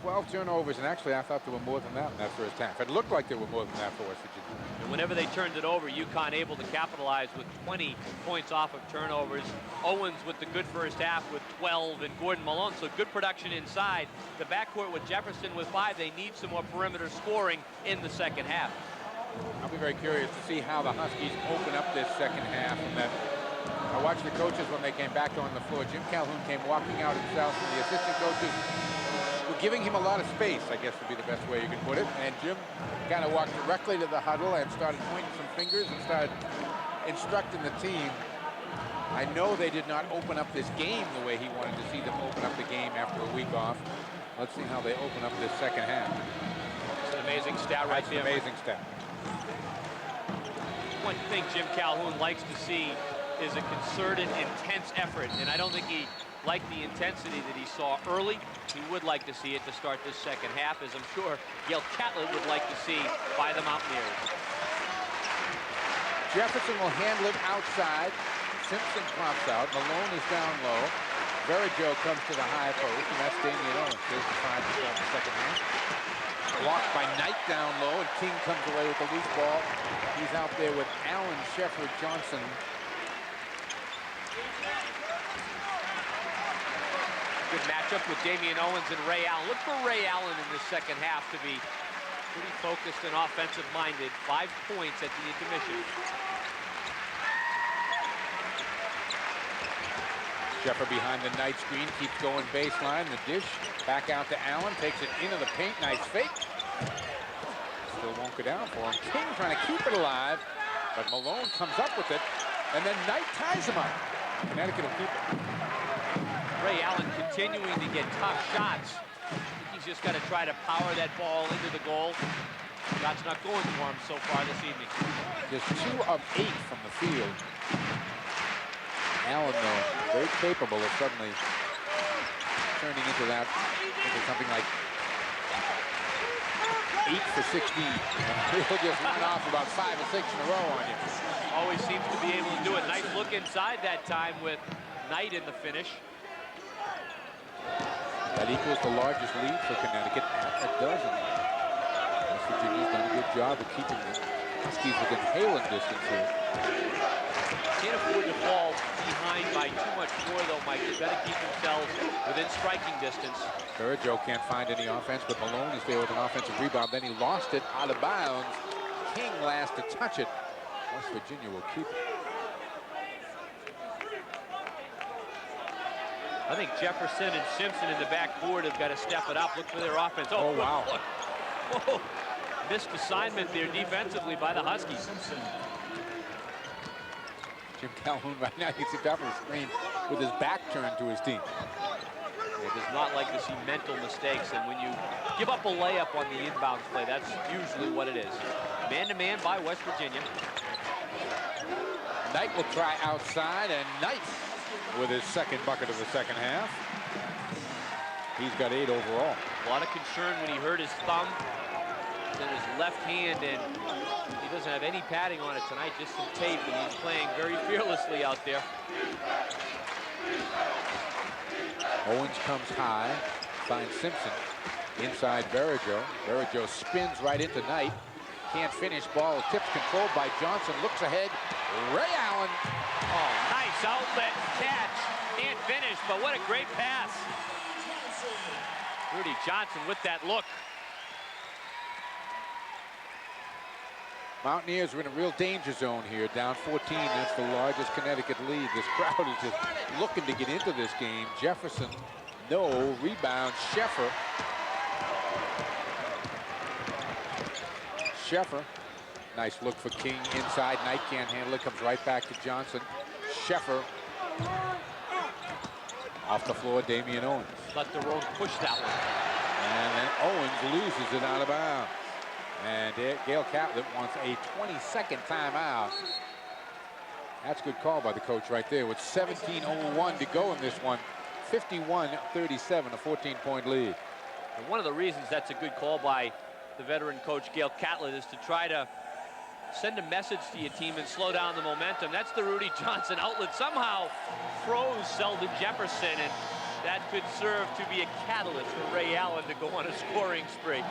12 turnovers, and actually I thought there were more than that in that first half. It looked like there were more than that for West Virginia. And whenever they turned it over, UConn able to capitalize with 20 points off of turnovers. Owens with the good first half with 12, and Gordon Malone, so good production inside. The backcourt with Jefferson with 5. They need some more perimeter scoring in the second half. I'll be very curious to see how the Huskies open up this second half. And that I watched the coaches when they came back on the floor. Jim Calhoun came walking out himself, and the assistant coaches were giving him a lot of space, I guess would be the best way you could put it. And Jim kind of walked directly to the huddle and started pointing some fingers and started instructing the team. I know they did not open up this game the way he wanted to see them open up the game after a week off. Let's see how they open up this second half. It's an amazing stat right there. Amazing stat. One thing Jim Calhoun likes to see is a concerted, intense effort, and I don't think he liked the intensity that he saw early. He would like to see it to start this second half, as I'm sure Gail Catlett would like to see by the Mountaineers. Jefferson will handle it outside. Simpson pops out. Malone is down low. Verijo comes to the high post, and that's Damian Owens. There's the 5 to start the second half. Blocked by Knight down low, and King comes away with the loose ball. He's out there with Allen, Shepard, Johnson. Good matchup with Damian Owens and Ray Allen. Look for Ray Allen in the second half to be pretty focused and offensive-minded. 5 points at the intermission. Shepard behind the Knight screen, keeps going baseline. The dish back out to Allen, takes it into the paint. Nice fake. Still won't go down for him. King trying to keep it alive, but Malone comes up with it, and then Knight ties him up. Connecticut will keep it. Ray Allen continuing to get tough shots. He's just got to try to power that ball into the goal. Shot's not going for him so far this evening. Just 2 of 8 from the field. Allen, though, very capable of suddenly turning into something like 8 for 16. And he'll just run off about 5 or 6 in a row on you. Always seems to be able to do it. Nice look inside that time with Knight in the finish. That equals the largest lead for Connecticut at a dozen. West Virginia's done a good job of keeping the Huskies within hailing distance here. Can't afford to fall behind by too much more, though, Mike. They've got to keep themselves within striking distance. Verijo can't find any offense, but Malone is there with an offensive rebound. Then he lost it out of bounds. King last to touch it. West Virginia will keep it. I think Jefferson and Simpson in the backcourt have got to step it up. Look for their offense. Oh, wow. Whoa. Missed assignment there defensively by the Huskies. Jim Calhoun right now, you can see top of the screen with his back turned to his team. It does not like to see mental mistakes, and when you give up a layup on the inbounds play, that's usually what it is. Man-to-man by West Virginia. Knight will try outside, and Knight with his second bucket of the second half. He's got 8 overall. A lot of concern when he hurt his thumb in his left hand, and he doesn't have any padding on it tonight, just some tape, and he's playing very fearlessly out there. Owens comes high, finds Simpson. Inside Verijo. Verijo spins right into Knight. Can't finish. Ball tips controlled by Johnson. Looks ahead. Ray Allen. Oh, nice outlet catch. Can't finish, but what a great pass. Rudy Johnson with that look. Mountaineers are in a real danger zone here. Down 14. That's the largest Connecticut lead. This crowd is just looking to get into this game. Jefferson, no. Rebound. Sheffer. Nice look for King inside. Knight can't handle it. Comes right back to Johnson. Sheffer. Off the floor, Damian Owens. Let the road push that one. And then Owens loses it out of bounds. And Gail Catlett wants a 22nd timeout. That's a good call by the coach right there with 17:01 to go in this one. 51-37, a 14-point lead. And one of the reasons that's a good call by the veteran coach Gail Catlett is to try to send a message to your team and slow down the momentum. That's the Rudy Johnson outlet. Somehow froze Sheldon Jefferson, and that could serve to be a catalyst for Ray Allen to go on a scoring spree.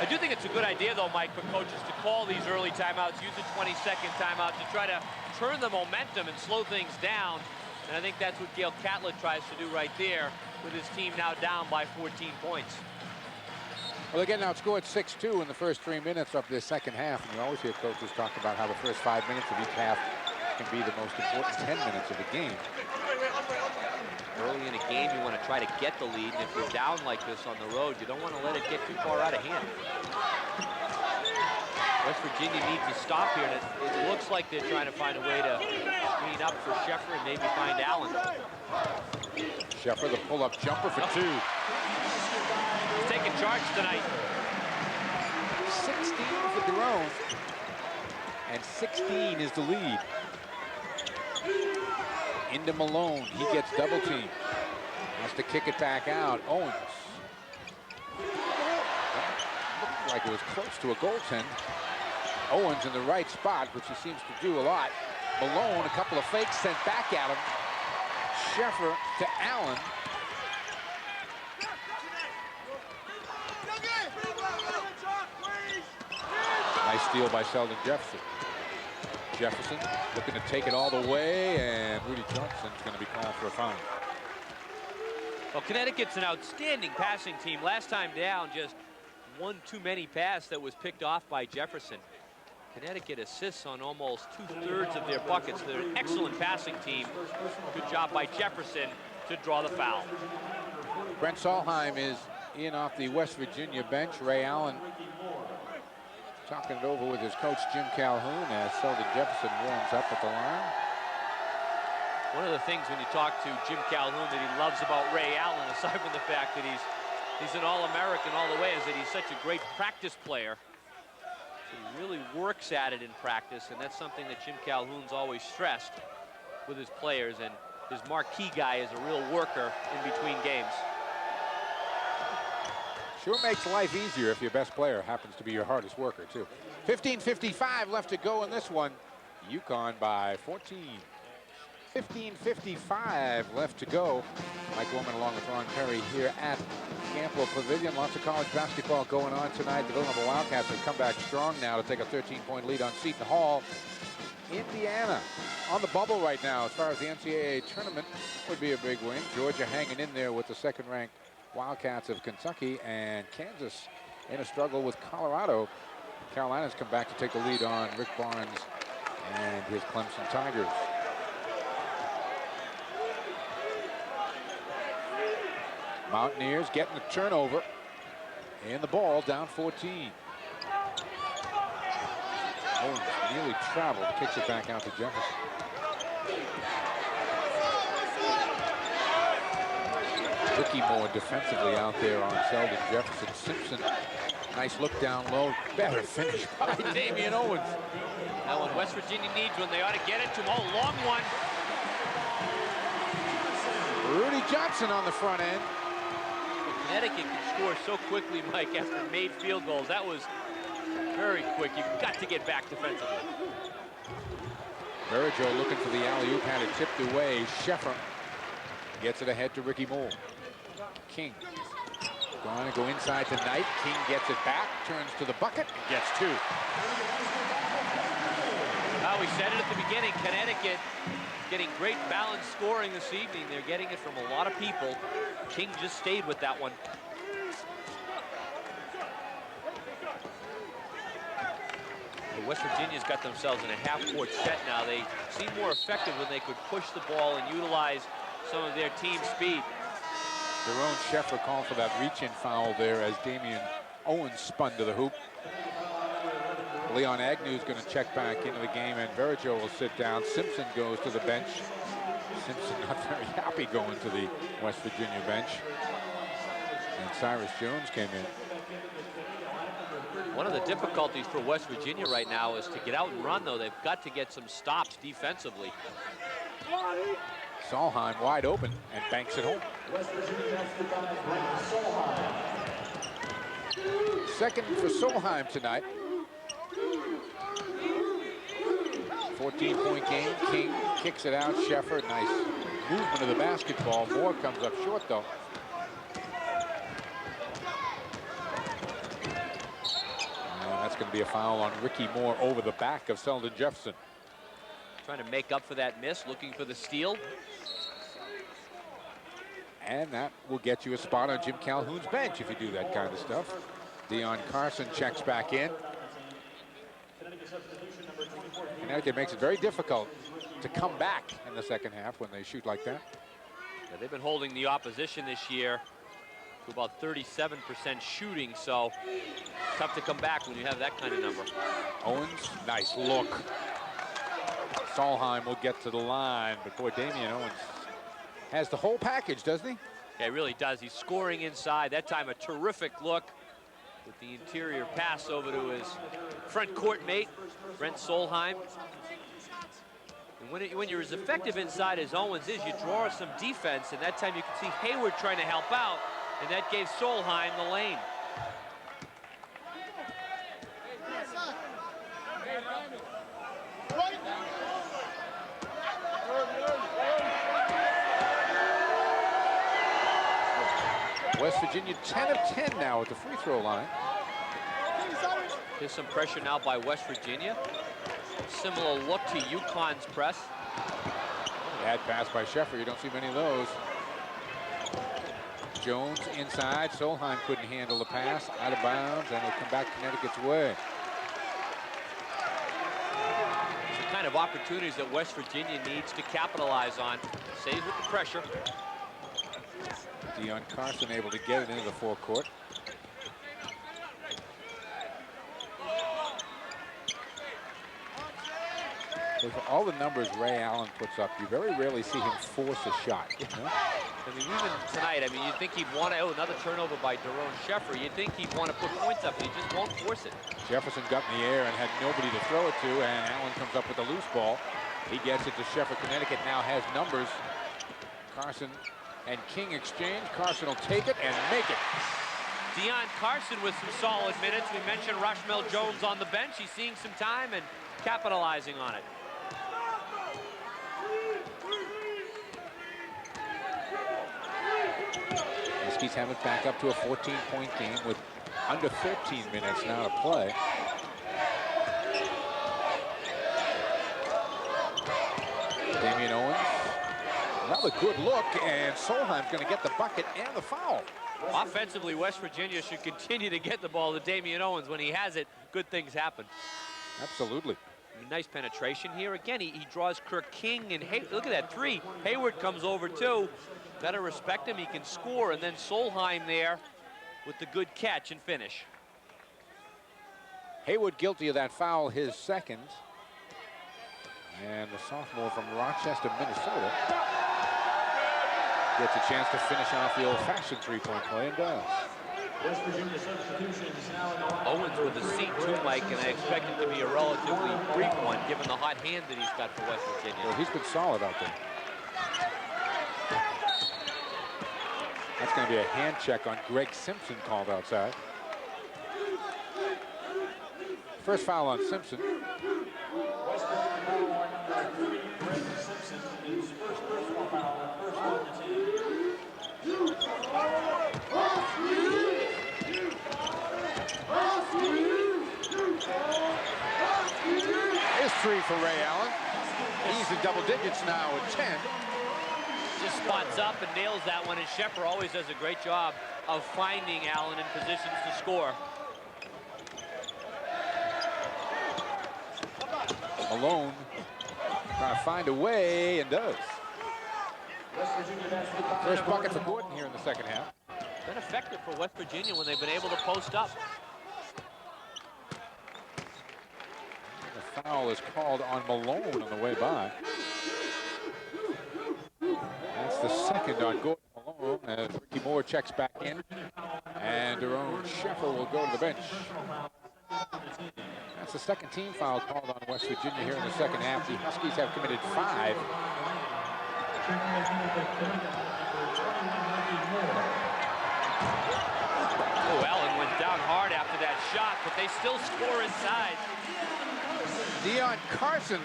I do think it's a good idea, though, Mike, for coaches to call these early timeouts, use a 20-second timeout to try to turn the momentum and slow things down. And I think that's what Gail Catlett tries to do right there with his team now down by 14 points. Well, they get outscored 6-2 in the first 3 minutes of the second half. And you always hear coaches talk about how the first 5 minutes of each half can be the most important 10 minutes of the game. Early in a game, you want to try to get the lead. And if you're down like this on the road, you don't want to let it get too far out of hand. West Virginia needs to stop here. And it looks like they're trying to find a way to screen up for Sheffer and maybe find Allen. Sheffer, the pull-up jumper for 2. He's taking charge tonight. 16 for Jerome. And 16 is the lead. Into Malone. He gets double teamed. Has to kick it back out. Owens. Looked like it was close to a goaltend. Owens in the right spot, which he seems to do a lot. Malone, a couple of fakes sent back at him. Sheffer to Allen. Nice steal by Sheldon Jefferson. Jefferson looking to take it all the way, and Rudy Johnson's going to be called for a foul. Well, Connecticut's an outstanding passing team. Last time down, just one too many pass that was picked off by Jefferson. Connecticut assists on almost 2/3 of their buckets. They're an excellent passing team. Good job by Jefferson to draw the foul. Brent Solheim is in off the West Virginia bench. Ray Allen talking it over with his coach Jim Calhoun as Sheldon Jefferson warms up at the line. One of the things when you talk to Jim Calhoun that he loves about Ray Allen, aside from the fact that he's an All-American all the way, is that he's such a great practice player. So he really works at it in practice, and that's something that Jim Calhoun's always stressed with his players, and his marquee guy is a real worker in between games. Sure makes life easier if your best player happens to be your hardest worker, too. 15:55 left to go in this one. UConn by 14. 15:55 left to go. Mike Woman along with Ron Perry here at Gampel Pavilion. Lots of college basketball going on tonight. The Villanova Wildcats have come back strong now to take a 13-point lead on Seton Hall. Indiana on the bubble right now as far as the NCAA tournament would be a big win. Georgia hanging in there with the second-ranked Wildcats of Kentucky, and Kansas in a struggle with Colorado. Carolina's come back to take the lead on Rick Barnes and his Clemson Tigers. Mountaineers getting the turnover, and the ball down 14. Owens nearly traveled, kicks it back out to Jefferson. Ricky Moore defensively out there on Sheldon Jefferson. Simpson, nice look down low. Better finish by Damian Owens. Now what West Virginia needs when they ought to get it to him. Oh, long one. Rudy Johnson on the front end. Connecticut can score so quickly, Mike, after made field goals. That was very quick. You've got to get back defensively. Verijo looking for the alley-oop, had it tipped away. Sheffer gets it ahead to Ricky Moore. King going to go inside tonight. King gets it back, turns to the bucket, and gets 2. Well, we said it at the beginning. Connecticut getting great balanced scoring this evening. They're getting it from a lot of people. King just stayed with that one. But West Virginia's got themselves in a half-court set now. They seem more effective when they could push the ball and utilize some of their team speed. Jerome Sheffer called for that reach-in foul there as Damian Owens spun to the hoop. Leon Agnew's going to check back into the game, and Verijo will sit down. Simpson goes to the bench. Simpson not very happy going to the West Virginia bench. And Cyrus Jones came in. One of the difficulties for West Virginia right now is to get out and run, though. They've got to get some stops defensively. Solheim wide open and banks it home. West Virginia next to Solheim. Second for Solheim tonight. 14-point game. King kicks it out. Sheffer, nice movement of the basketball. Moore comes up short, though. And that's going to be a foul on Ricky Moore over the back of Sheldon Jefferson. Trying to make up for that miss, looking for the steal. And that will get you a spot on Jim Calhoun's bench if you do that kind of stuff. Dion Carson checks back in. Connecticut makes it very difficult to come back in the second half when they shoot like that. Yeah, they've been holding the opposition this year to about 37% shooting, so tough to come back when you have that kind of number. Owens, nice look. Solheim will get to the line, but boy, Damian Owens has the whole package, doesn't he? Yeah, he really does. He's scoring inside. That time a terrific look with the interior pass over to his front court mate, Brent Solheim. And when you're as effective inside as Owens is, you draw some defense, and that time you can see Hayward trying to help out, and that gave Solheim the lane. West Virginia 10 of 10 now at the free throw line. There's some pressure now by West Virginia. Similar look to UConn's press. Bad pass by Sheffer. You don't see many of those. Jones inside. Solheim couldn't handle the pass. Out of bounds, and it'll come back Connecticut's way. The kind of opportunities that West Virginia needs to capitalize on. Stays with the pressure. Dion Carson able to get it into the forecourt. With all the numbers Ray Allen puts up, you very rarely see him force a shot. You know? I mean, even tonight, I mean, you'd think he'd want to, oh, another turnover by Daron Sheffer. You'd think he'd want to put points up, and he just won't force it. Jefferson got in the air and had nobody to throw it to, and Allen comes up with a loose ball. He gets it to Sheffer. Connecticut now has numbers. Carson and King exchange. Carson will take it and make it. Dion Carson with some solid minutes. We mentioned Rushmel Jones on the bench. He's seeing some time and capitalizing on it. Huskies have it back up to a 14-point game with under 13 minutes now to play. Damian Owens, another good look, and Solheim's going to get the bucket and the foul. Offensively, West Virginia should continue to get the ball to Damian Owens. When he has it, good things happen. Absolutely. I mean, nice penetration here. Again, he draws Kirk King, and look at that three. Hayward comes over too. Gotta respect him. He can score, and then Solheim there with the good catch and finish. Hayward guilty of that foul, his second. And the sophomore from Rochester, Minnesota, gets a chance to finish off the old-fashioned three-point play and does. West Virginia substitutions now in the line. Owens with a seat too, Mike, and I expect it to be a relatively brief one given the hot hand that he's got for West Virginia. Well, he's been solid out there. That's going to be a hand check on Greg Simpson called outside. First foul on Simpson. West Virginia foul line number 3, Greg Simpson, his first personal foul, first on the team. Here's three for Ray Allen. He's in double digits now at 10. Just spots up and nails that one, and Sheffer always does a great job of finding Allen in positions to score. Malone trying to find a way and does. First bucket for Gordon here in the second half. Been effective for West Virginia when they've been able to post up. The foul is called on Malone on the way by. That's the second on Gordon Malone as Ricky Moore checks back in. And Daron Sheffer will go to the bench. That's the second team foul called on West Virginia here in the second half. The Huskies have committed 5. Oh, Allen went down hard after that shot, but they still score inside. Dion Carson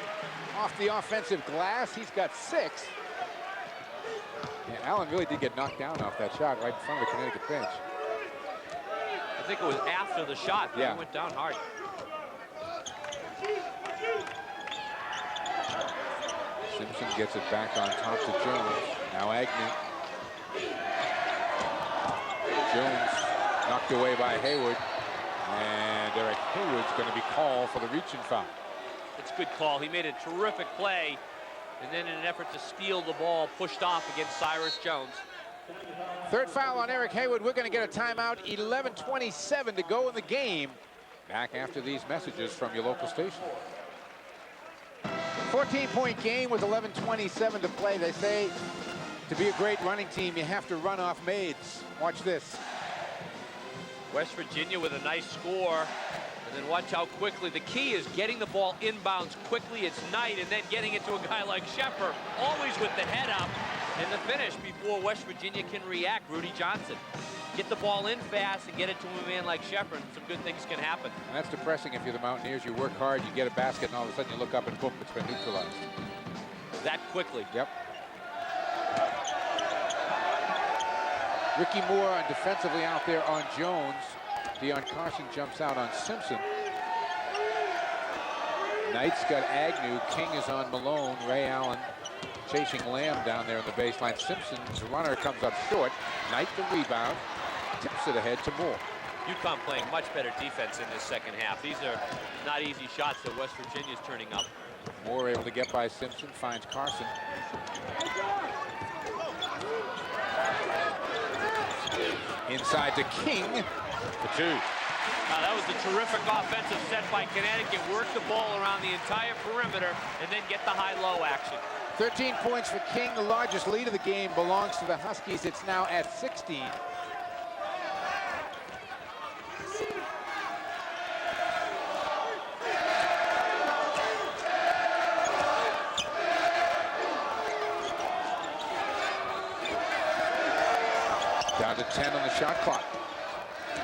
off the offensive glass. He's got 6. Yeah, Allen really did get knocked down off that shot right in front of the Connecticut bench. I think it was after the shot, but yeah, he went down hard. Simpson gets it back on top to Jones. Now Agnew. Jones knocked away by Hayward. And Eric Hayward's going to be called for the reaching foul. It's a good call. He made a terrific play, and then in an effort to steal the ball, pushed off against Cyrus Jones. Third foul on Eric Hayward. We're going to get a timeout. 11:27 to go in the game. Back after these messages from your local station. 14-point game with 11:27 to play. They say to be a great running team, you have to run off maids. Watch this. West Virginia with a nice score. And then watch how quickly. The key is getting the ball inbounds quickly. It's Knight, and then getting it to a guy like Sheffer, always with the head up. And the finish before West Virginia can react, Rudy Johnson. Get the ball in fast and get it to a man like Sheffer, and some good things can happen. And that's depressing if you're the Mountaineers. You work hard, you get a basket, and all of a sudden you look up and boom, it's been neutralized. That quickly. Yep. Ricky Moore defensively out there on Jones. Deion Carson jumps out on Simpson. Knight's got Agnew. King is on Malone. Ray Allen chasing Lamb down there in the baseline. Simpson's runner comes up short. Knight the rebound. Tips it ahead to Moore. UConn playing much better defense in this second half. These are not easy shots that West Virginia's turning up. Moore able to get by Simpson. Finds Carson. Inside to King for two. That was a terrific offensive set by Connecticut. Work the ball around the entire perimeter and then get the high-low action. 13 points for King. The largest lead of the game belongs to the Huskies. It's now at 16. Down to 10 on the shot clock.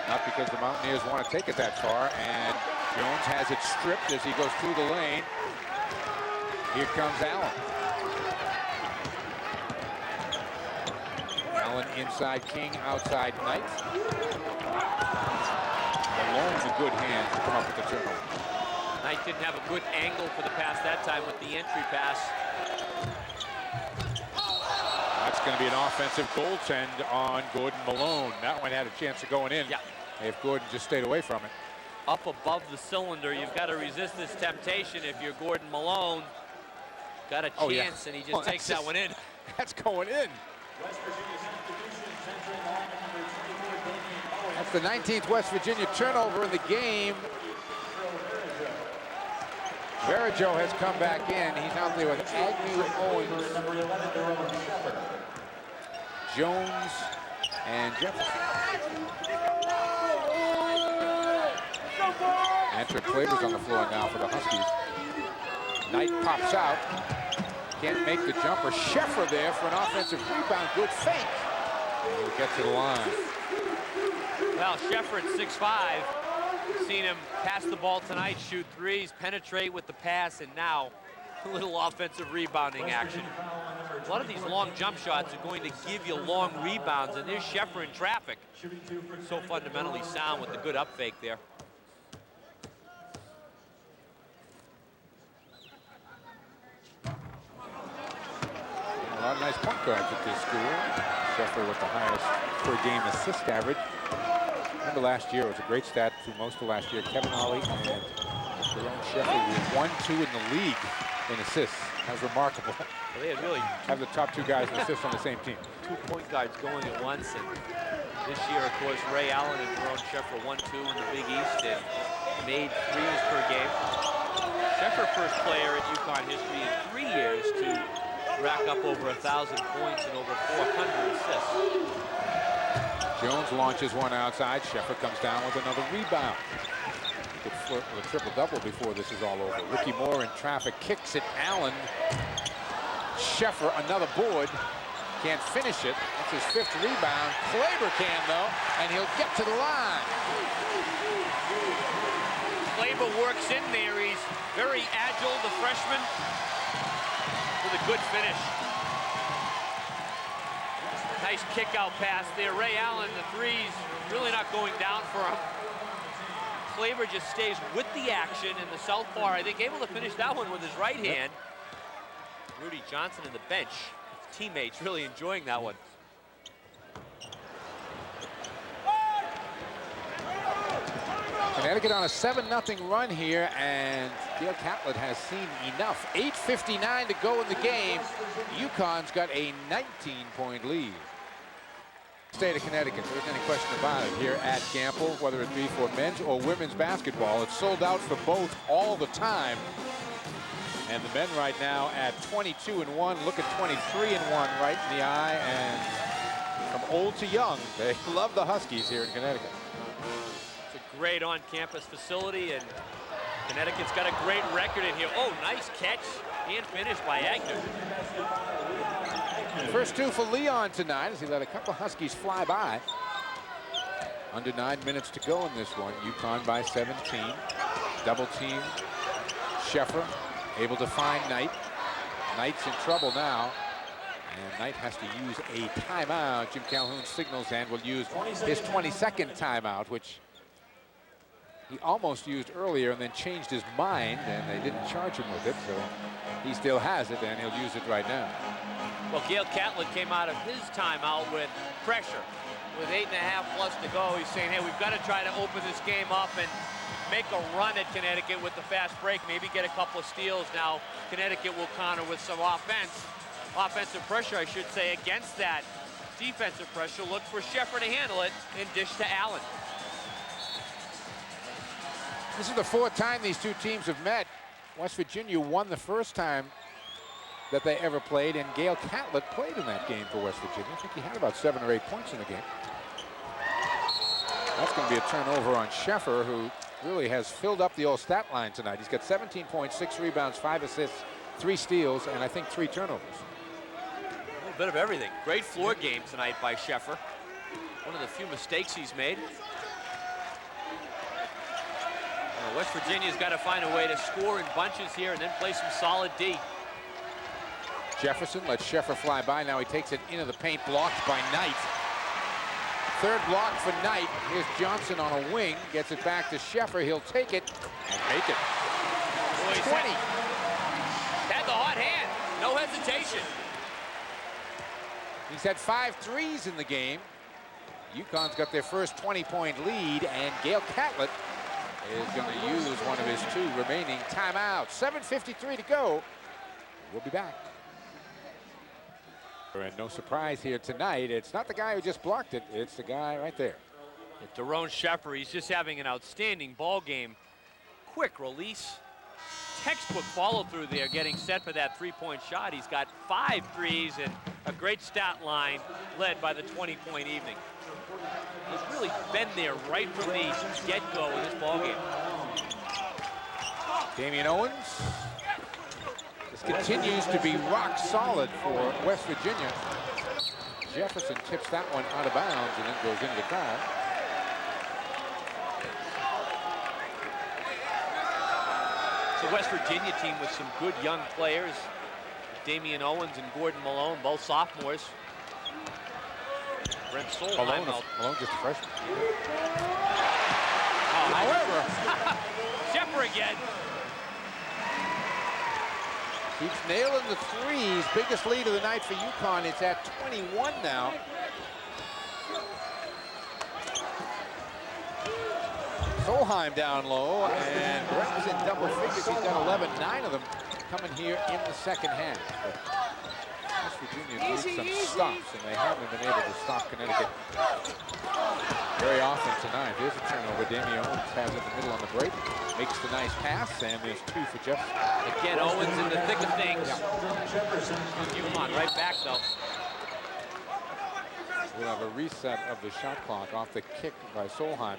Not because the Mountaineers want to take it that far, and Jones has it stripped as he goes through the lane. Here comes Allen. Allen inside King, outside Knight. Malone with good hands to come up with the turnover. Knight didn't have a good angle for the pass that time with the entry pass. That's going to be an offensive goaltend on Gordon Malone. That one had a chance of going in. Yeah. If Gordon just stayed away from it. Up above the cylinder, you've got to resist this temptation if you're Gordon Malone. Got a chance, and he just takes that one in. That's going in. That's the 19th West Virginia turnover in the game. Verijo has come back in. He's out there with Agnew, Owens, Jones, and Jefferson. Enter Claver's on the floor now for the Huskies. Knight pops out. Can't make the jumper. Sheffer there for an offensive rebound. Good fake. And he'll get to the line. Well, Sheffer at 6'5". We've seen him pass the ball tonight, shoot threes, penetrate with the pass, and now a little offensive rebounding action. A lot of these long jump shots are going to give you long rebounds, and there's Sheffer in traffic. So fundamentally sound with the good up fake there. A lot of nice point guards at this school. Sheffer with the highest per game assist average. Remember last year, it was a great stat through most of last year. Kevin Ollie and Jerome Sheffer were 1-2 in the league in assists. That was remarkable. Well, they had really have the top two guys in assists on the same team. 2 point guards going at once, and this year, of course, Ray Allen and Jerome Sheffer 1-2 in the Big East and made threes per game. Sheffer, first player in UConn history in 3 years to rack up over 1,000 points and over 400 assists. Jones launches one outside. Sheffer comes down with another rebound. Could flirt with a triple-double before this is all over. Ricky Moore in traffic, kicks it. Allen. Sheffer, another board. Can't finish it. That's his 5th rebound. Claver can, though, and he'll get to the line. Claver works in there. He's very agile, the freshman, with a good finish. Nice kick-out pass there. Ray Allen, the threes, really not going down for him. Claver just stays with the action in the southpaw. I think able to finish that one with his right hand. Rudy Johnson in the bench. His teammates really enjoying that one. Connecticut on a 7-0 run here, and Gail Catlett has seen enough. 8:59 to go in the game. UConn's got a 19-point lead. State of Connecticut, there isn't any question about it here at Gamble, whether it be for men's or women's basketball. It's sold out for both all the time. And the men right now at 22-1. Look at 23-1 right in the eye. And from old to young, they love the Huskies here in Connecticut. It's a great on-campus facility, and Connecticut's got a great record in here. Oh, nice catch and finish by Agnew. First two for Leon tonight as he let a couple Huskies fly by. Under 9 minutes to go in this one. UConn by 17. Double team. Sheffer able to find Knight. Knight's in trouble now. And Knight has to use a timeout. Jim Calhoun signals and will use his 22nd timeout, which he almost used earlier and then changed his mind, and they didn't charge him with it, so he still has it, and he'll use it right now. Well, Gail Catlett came out of his timeout with pressure. With 8.5 plus to go, he's saying, hey, we've got to try to open this game up and make a run at Connecticut with the fast break, maybe get a couple of steals. Now, Connecticut will counter with some offensive pressure, I should say, against that defensive pressure. Look for Sheffer to handle it and dish to Allen. This is the 4th time these two teams have met. West Virginia won the first time that they ever played, and Gail Catlett played in that game for West Virginia. I think he had about 7 or 8 points in the game. That's going to be a turnover on Sheffer, who really has filled up the old stat line tonight. He's got 17 points, 6 rebounds, 5 assists, 3 steals, and I think 3 turnovers. A little bit of everything. Great floor game tonight by Sheffer. One of the few mistakes he's made. Well, West Virginia's got to find a way to score in bunches here and then play some solid D. Jefferson lets Sheffer fly by. Now he takes it into the paint, blocked by Knight. Third block for Knight. Here's Johnson on a wing, gets it back to Sheffer. He'll take it and make it. Boy, 20. Had the hot hand, no hesitation. He's had 5 threes in the game. UConn's got their first 20-point lead, and Gail Catlett is going to use one of his 2 remaining timeouts. 7:53 to go. We'll be back. And no surprise here tonight, it's not the guy who just blocked it, it's the guy right there. Daron Sheffer, he's just having an outstanding ball game. Quick release, textbook follow through there, getting set for that 3-point shot. He's got 5 threes and a great stat line led by the 20-point evening. He's really been there right from the get-go in this ball game. Damian Owens. This continues to be rock solid for West Virginia. Jefferson tips that one out of bounds and then goes into the crowd. It's a West Virginia team with some good young players. Damian Owens and Gordon Malone, both sophomores. Brent Solheim. Malone just a freshman. Oh, however, Sheffer again. Keeps nailing the threes. Biggest lead of the night for UConn. It's at 21 now. Solheim down low, and Brett was in double figures. He's got 11, 9 of them coming here in the second half. But West Virginia needs some stops, and they haven't been able to stop Connecticut very often tonight. Here's a turnover. Damian Owens has it in the middle on the break. Makes the nice pass, and there's 2 for Jefferson. Again, Owens in the thick of things. UConn right back, though. We'll have a reset of the shot clock off the kick by Solheim.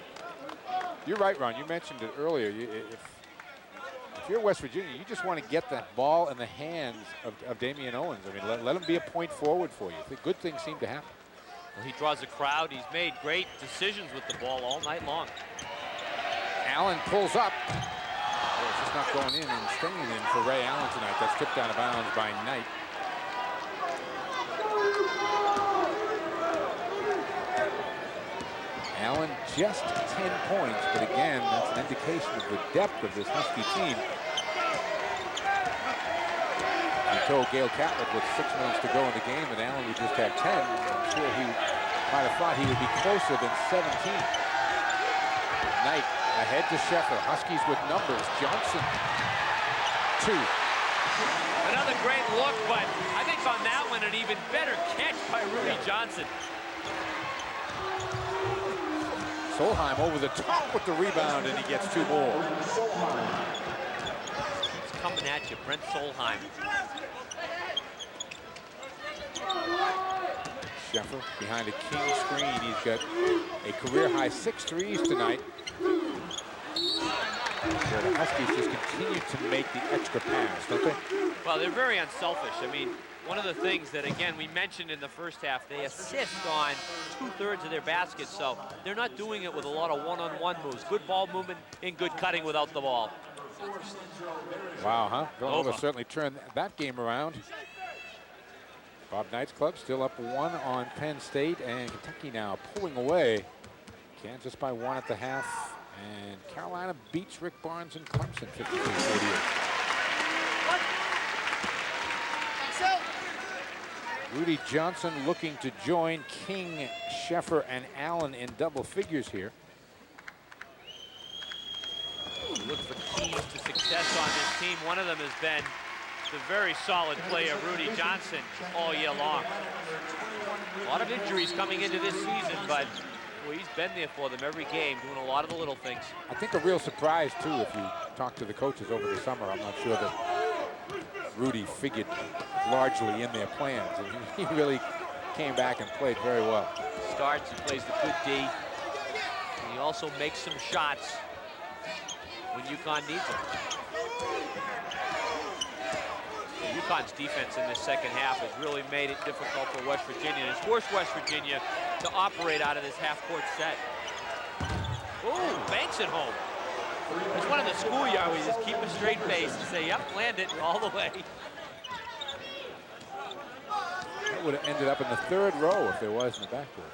You're right, Ron. You mentioned it earlier. If you're West Virginia, you just want to get that ball in the hands of Damian Owens. I mean, let him be a point forward for you. The good things seem to happen. Well, he draws a crowd. He's made great decisions with the ball all night long. Allen pulls up. Oh, it's just not going in and staying in for Ray Allen tonight. That's tipped out of bounds by Knight. Allen just 10 points, but again, that's an indication of the depth of this Husky team. He told Gail Catlett with 6 minutes to go in the game that Allen would just have 10. I'm sure he might have thought he would be closer than 17. Knight Ahead to Sheffer. Huskies with numbers. Johnson, 2. Another great look, but I think on that one, an even better catch by Rudy Johnson. Solheim over the top with the rebound, and he gets 2 more. It's coming at you, Brent Solheim. Sheffer behind a king screen. He's got a career-high 6 threes tonight. So the Huskies just continue to make the extra pass, don't they? Well, they're very unselfish. I mean, one of the things that, again, we mentioned in the first half, they assist on 2/3 of their baskets, so they're not doing it with a lot of one-on-one moves. Good ball movement and good cutting without the ball. Wow, huh? Villanova certainly turned that game around. Bob Knight's club still up 1 on Penn State, and Kentucky now pulling away. Kansas by 1 at the half, and Carolina beats Rick Barnes and Clemson 53-48. Rudy Johnson looking to join King, Sheffer, and Allen in double figures here. Look for keys to success on this team. One of them has been the very solid play of Rudy Johnson all year long. A lot of injuries coming into this season, but well, he's been there for them every game, doing a lot of the little things. I think a real surprise, too, if you talk to the coaches over the summer. I'm not sure that Rudy figured largely in their plans, and he really came back and played very well. Starts, he plays the good D, and he also makes some shots when UConn needs them. UConn's defense in this second half has really made it difficult for West Virginia, and it's forced West Virginia to operate out of this half-court set. Ooh, banks it home. It's one of the schoolyard where you just keep a straight face and say, yep, land it all the way. That would have ended up in the 3rd row if there was in the backcourt.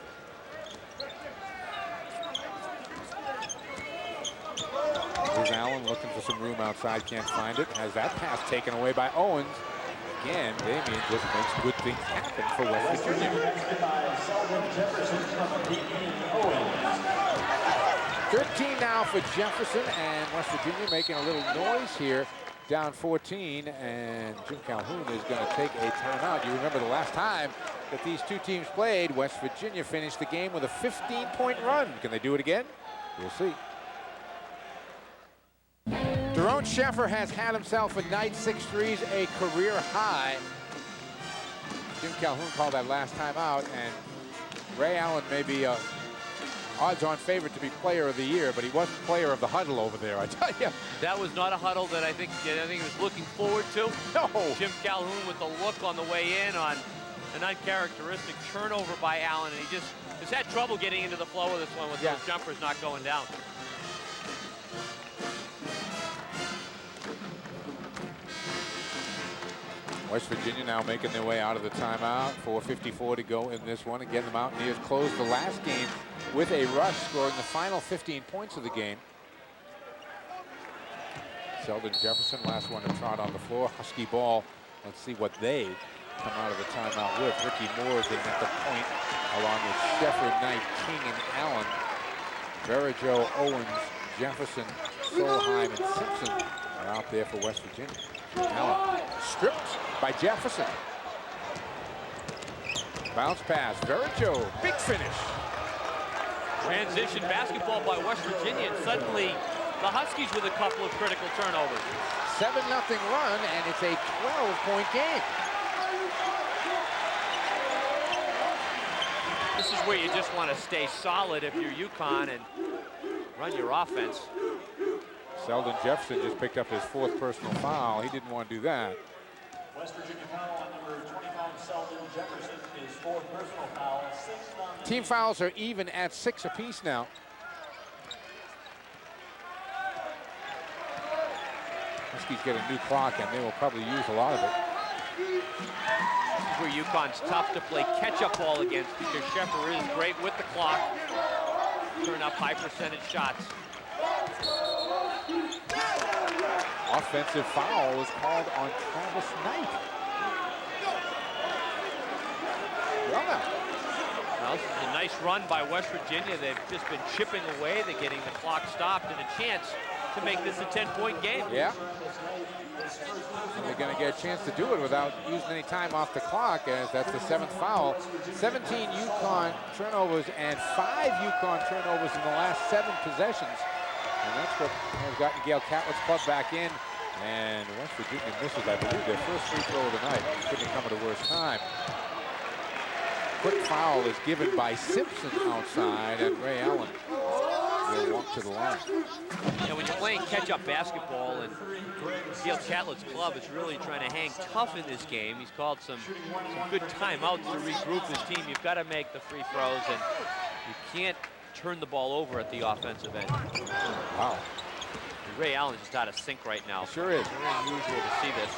Here's Allen looking for some room outside, can't find it. Has that pass taken away by Owens. Again, Damian just makes good things happen for West Virginia. 13 now for Jefferson, and West Virginia making a little noise here. Down 14, and Jim Calhoun is going to take a timeout. You remember the last time that these two teams played, West Virginia finished the game with a 15-point run. Can they do it again? We'll see. Daron Sheffer has had himself a night, 6 threes, a career high. Jim Calhoun called that last time out, and Ray Allen may be odds-on favorite to be player of the year, but he wasn't player of the huddle over there, I tell you. That was not a huddle that I think he was looking forward to. No. Jim Calhoun with the look on the way in on an uncharacteristic turnover by Allen, and he just has had trouble getting into the flow of this one with those jumpers not going down. West Virginia now making their way out of the timeout. 4:54 to go in this one. Again, the Mountaineers closed the last game with a rush, scoring the final 15 points of the game. Sheldon Jefferson, last one to trot on the floor. Husky ball. Let's see what they come out of the timeout with. Ricky Moore is in at the point, along with Sheffer, Knight, King, and Allen. Verijo, Owens, Jefferson, Solheim, and Simpson are out there for West Virginia. Allen stripped by Jefferson. Bounce pass, Verijo, big finish. Transition basketball by West Virginia, and suddenly the Huskies with a couple of critical turnovers. 7-0 run, and it's a 12-point game. This is where you just want to stay solid if you're UConn and run your offense. Sheldon Jefferson just picked up his 4th personal foul. He didn't want to do that. West Virginia foul on number 25, Sheldon Jefferson, his 4th personal foul, 6th on the Team fouls are even at 6 apiece now. Huskies get a new clock, and they will probably use a lot of it. This is where UConn's tough to play catch-up ball against, because Sheffer is great with the clock. Turn up high percentage shots. Offensive foul was called on Travis Knight. Well, No, Well, this is a nice run by West Virginia. They've just been chipping away. They're getting the clock stopped and a chance to make this a 10-point game. Yeah. And they're going to get a chance to do it without using any time off the clock, as that's the 7th foul. 17 UConn turnovers and 5 UConn turnovers in the last 7 possessions. And that's what has gotten Gail Catlett's club back in. And West Virginia misses, I believe, their first free throw of the night. Couldn't come at a worse time. Quick foul is given by Simpson outside, and Ray Allen will walk to the line. Yeah, when you're playing catch-up basketball, and Gail Catlett's club is really trying to hang tough in this game. He's called some good timeouts to regroup his team. You've got to make the free throws, and you can't turn the ball over at the offensive end. Wow. Ray Allen's just out of sync right now. Sure is. Very unusual to see this.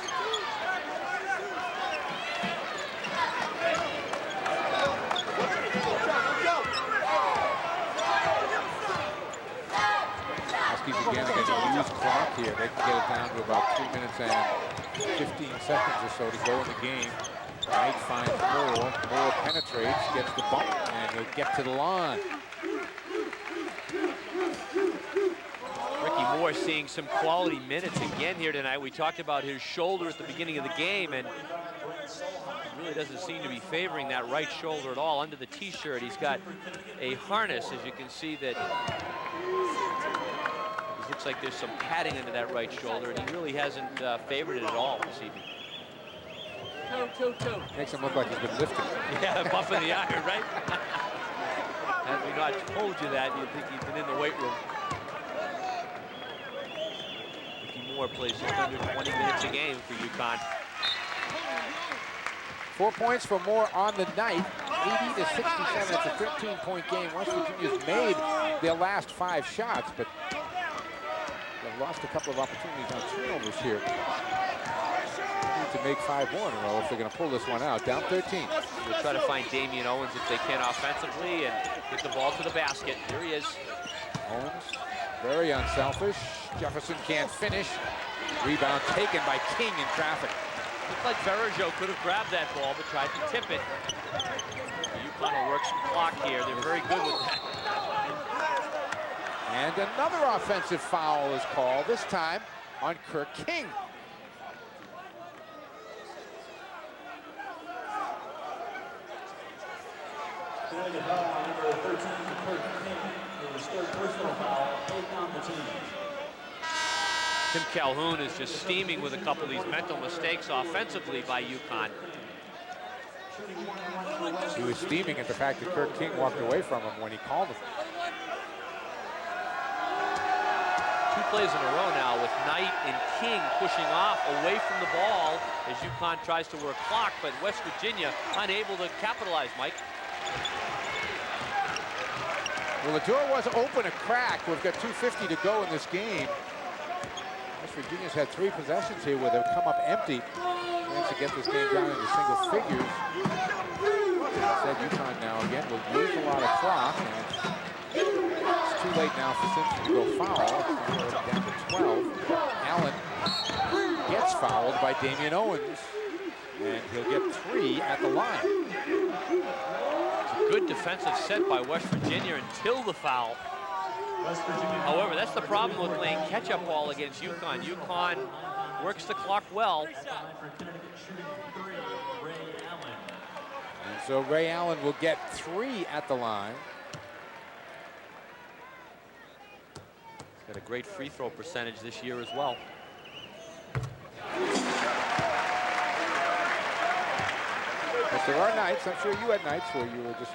Huskies again are going to use clock here. They can get it down to about 3 minutes and 15 seconds or so to go in the game. Knight finds Moore. Moore penetrates, gets the bump, and he'll get to the line. Ricky Moore seeing some quality minutes again here tonight. We talked about his shoulder at the beginning of the game, and he really doesn't seem to be favoring that right shoulder at all. Under the t-shirt, he's got a harness, as you can see, that it looks like there's some padding under that right shoulder, and he really hasn't favored it at all this evening. Makes him look like he's been lifting. Yeah, buffing the iron, right? Had we not told you that, you'd think he'd been in the weight room. Ricky Moore plays just under 20 minutes a game for UConn. 4 points for Moore on the night, 80 to 67. It's a 13-point game. West Virginia's made their last 5 shots, but they've lost a couple of opportunities on turnovers here. They need to make 5 more in a row if they're going to pull this one out. Down 13. They'll try to find Damian Owens if they can offensively and get the ball to the basket. Here he is. Owens, very unselfish. Jefferson can't finish. Rebound taken by King in traffic. Looked like Verrajo could have grabbed that ball but tried to tip it. UConn will work some clock here. They're very good with that. And another offensive foul is called, this time on Kirk King. Connecticut foul, number 13, Kirk King. His 3rd personal foul, 8th on the team. Tim Calhoun is just steaming with a couple of these mental mistakes offensively by UConn. He was steaming at the fact that Kirk King walked away from him when he called him. 2 plays in a row now with Knight and King pushing off away from the ball as UConn tries to work clock, but West Virginia unable to capitalize, Mike. Well, the door was open a crack. We've got 2:50 to go in this game. West Virginia's had 3 possessions here where they've come up empty. Chance to get this game down into single figures. Instead, UConn now again will use a lot of clock. And it's too late now for Simpson to go foul. It's down to 12. Allen gets fouled by Damian Owens, and he'll get 3 at the line. It's a good defensive set by West Virginia until the foul. However, that's the problem with playing catch-up ball against UConn. UConn works the clock well. And so Ray Allen will get 3 at the line. He's got a great free throw percentage this year as well. But there are nights, I'm sure you had nights where you were just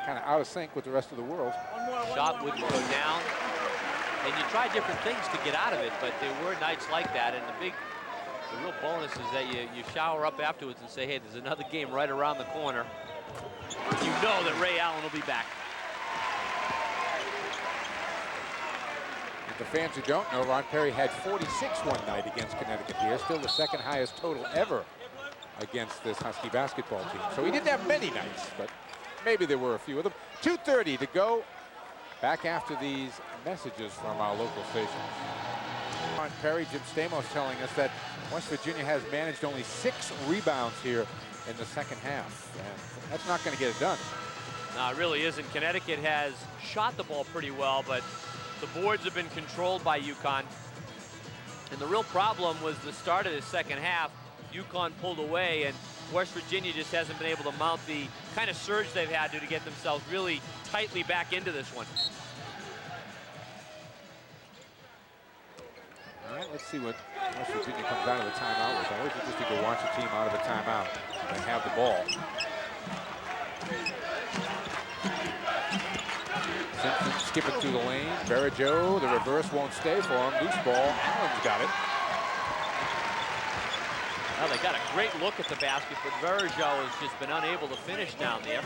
kind of out of sync with the rest of the world. Shot wouldn't go down. And you try different things to get out of it, but there were nights like that. And the real bonus is that you shower up afterwards and say, hey, there's another game right around the corner. You know that Ray Allen will be back. For the fans who don't know, Ron Perry had 46 one night against Connecticut here, still the 2nd highest total ever against this Husky basketball team. So he didn't have many nights, but maybe there were a few of them. 2:30 to go. Back after these messages from our local stations. Ron Perry, Jim Stamos telling us that West Virginia has managed only 6 rebounds here in the 2nd half. And that's not going to get it done. No, it really isn't. Connecticut has shot the ball pretty well, but the boards have been controlled by UConn. And the real problem was the start of the second half. UConn pulled away, and West Virginia just hasn't been able to mount the kind of surge they've had to get themselves really tightly back into this one. All right, let's see what West Virginia comes out of the timeout with. Always interesting to watch a team out of a timeout. They have the ball. Simpson skipping through the lane. Verrijo, the reverse won't stay for him. Loose ball. Allen's got it. Well, they got a great look at the basket, but Verrijo has just been unable to finish down there.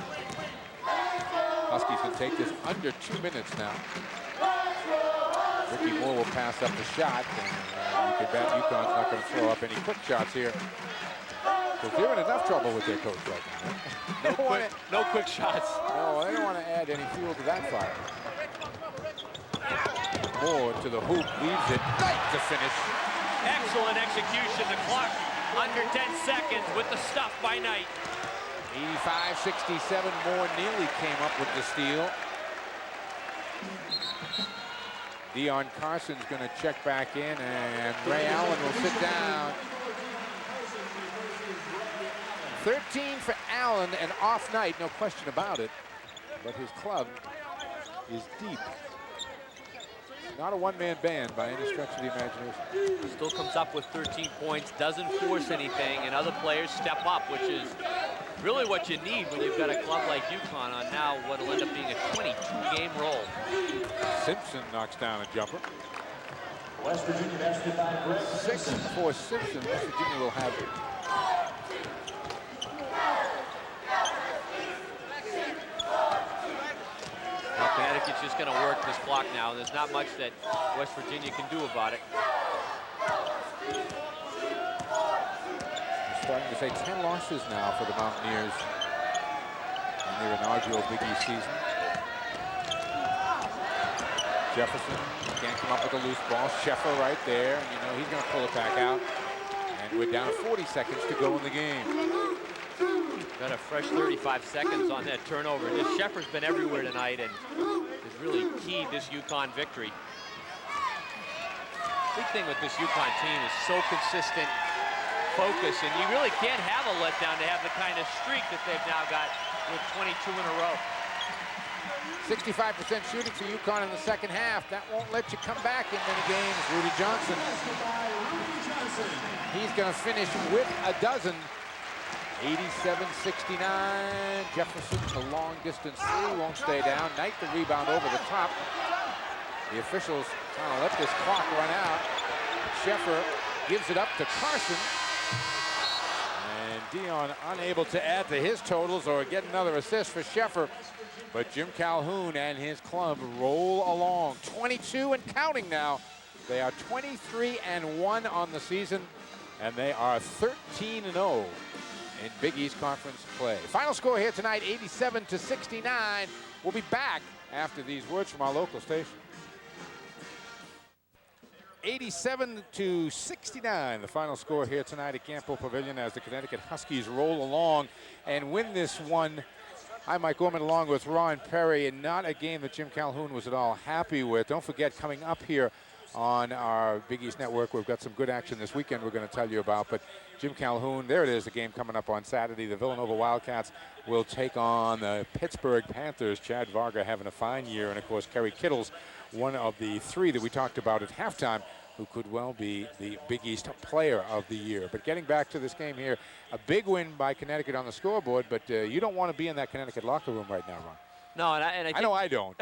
Huskies can take this under 2 minutes now. Ricky Moore will pass up the shot, and you can bet UConn's not going to throw up any quick shots here, because they're in enough trouble with their coach right now. No quick shots. No, they don't want to add any fuel to that fire. Moore to the hoop, leaves it right to finish. Excellent execution. The clock under 10 seconds with the stuff by Knight. 85-67, Moore nearly came up with the steal. Dion Carson's going to check back in, and Ray Allen will sit down. 13 for Allen, an off night, no question about it. But his club is deep. Not a one-man band by any stretch of the imagination. Still comes up with 13 points, doesn't force anything, and other players step up, which is really what you need when you've got a club like UConn on now what will end up being a 22-game roll. Simpson knocks down a jumper. West Virginia bested by Greg. 6 for Simpson. West Virginia will have it. Well, Connecticut's just going to work this clock now, and there's not much that West Virginia can do about it. We're starting to say 10 losses now for the Mountaineers in their inaugural Big East season. Jefferson can't come up with a loose ball. Sheffer right there, and you know he's going to pull it back out. And we're down to 40 seconds to go in the game. Got a fresh 35 seconds on that turnover. This Sheffer's been everywhere tonight and has really keyed this UConn victory. Big thing with this UConn team is so consistent, focus, and you really can't have a letdown to have the kind of streak that they've now got with 22 in a row. 65% shooting for UConn in the second half. That won't let you come back in many games. Rudy Johnson. He's going to finish with a dozen. 87-69. Jefferson, the long distance three, won't stay down. Knight the rebound over the top. The officials trying to let this clock run out. Sheffer gives it up to Carson. And Dion unable to add to his totals or get another assist for Sheffer. But Jim Calhoun and his club roll along. 22 and counting now. They are 23-1 on the season, and they are 13-0 in Big East Conference play. Final score here tonight, 87-69. We'll be back after these words from our local station. 87-69, the final score here tonight at Campo Pavilion as the Connecticut Huskies roll along and win this one. I'm Mike Gorman along with Ron Perry, and not a game that Jim Calhoun was at all happy with. Don't forget, coming up here on our Big East Network, we've got some good action this weekend we're going to tell you about. But Jim Calhoun, there it is, the game coming up on Saturday. The Villanova Wildcats will take on the Pittsburgh Panthers. Chad Varga having a fine year, and of course Kerry Kittles, one of the three that we talked about at halftime, who could well be the Big East Player of the Year. But getting back to this game here, a big win by Connecticut on the scoreboard, but you don't want to be in that Connecticut locker room right now, Ron. No, and I think, I know I don't.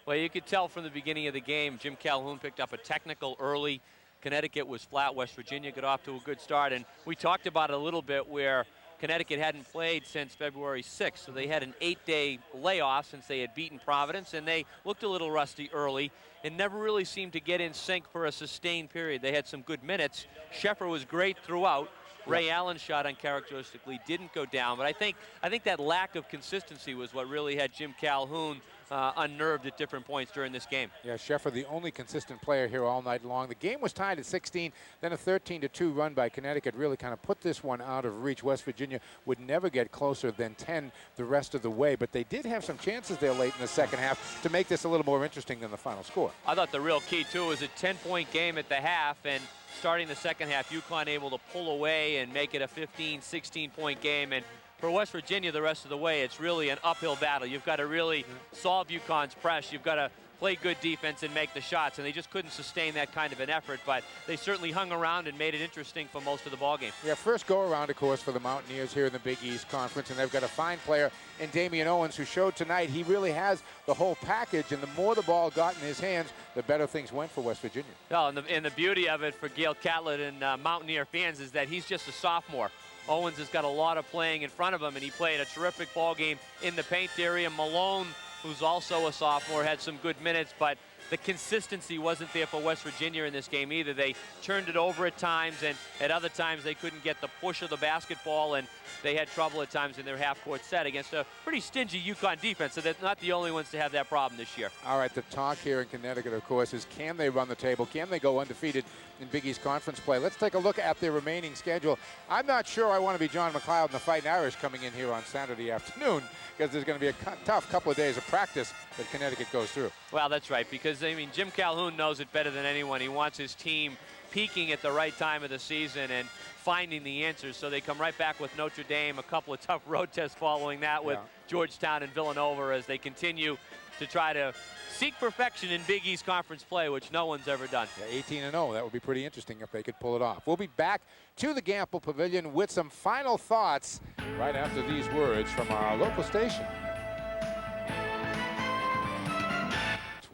well, you could tell from the beginning of the game, Jim Calhoun picked up a technical early. Connecticut was flat. West Virginia got off to a good start, and we talked about it a little bit where Connecticut hadn't played since February 6th, so they had an 8-day layoff since they had beaten Providence, and they looked a little rusty early and never really seemed to get in sync for a sustained period. They had some good minutes. Sheffer was great throughout. Ray Allen's shot uncharacteristically didn't go down, but I think that lack of consistency was what really had Jim Calhoun unnerved at different points during this game. Yeah, Sheffer, the only consistent player here all night long. The game was tied at 16, then a 13-2 run by Connecticut really kind of put this one out of reach. West Virginia would never get closer than 10 the rest of the way, but they did have some chances there late in the second half to make this a little more interesting than the final score. I thought the real key, too, was a 10-point game at the half, and starting the second half, UConn able to pull away and make it a 15, 16-point game. And for West Virginia the rest of the way, it's really an uphill battle. You've got to really solve UConn's press. You've got to play good defense and make the shots, and they just couldn't sustain that kind of an effort, but they certainly hung around and made it interesting for most of the ballgame. Yeah, first go-around, of course, for the Mountaineers here in the Big East Conference, and they've got a fine player in Damian Owens who showed tonight he really has the whole package, and the more the ball got in his hands, the better things went for West Virginia. Well, and the beauty of it for Gail Catlett and Mountaineer fans is that he's just a sophomore. Owens has got a lot of playing in front of him, and he played a terrific ball game in the paint area. Malone, who's also a sophomore, had some good minutes, but the consistency wasn't there for West Virginia in this game either. They turned it over at times, and at other times they couldn't get the push of the basketball, and they had trouble at times in their half-court set against a pretty stingy UConn defense, so they're not the only ones to have that problem this year. All right, the talk here in Connecticut, of course, is can they run the table? Can they go undefeated in Big East Conference play? Let's take a look at their remaining schedule. I'm not sure I want to be John McLeod and the Fighting Irish coming in here on Saturday afternoon, because there's going to be a tough couple of days of practice that Connecticut goes through. Well, that's right, because, I mean, Jim Calhoun knows it better than anyone. He wants his team peaking at the right time of the season and finding the answers. So they come right back with Notre Dame, a couple of tough road tests following that with Georgetown and Villanova as they continue to try to seek perfection in Big East Conference play, which no one's ever done. Yeah, 18-0, that would be pretty interesting if they could pull it off. We'll be back to the Gamble Pavilion with some final thoughts right after these words from our local station.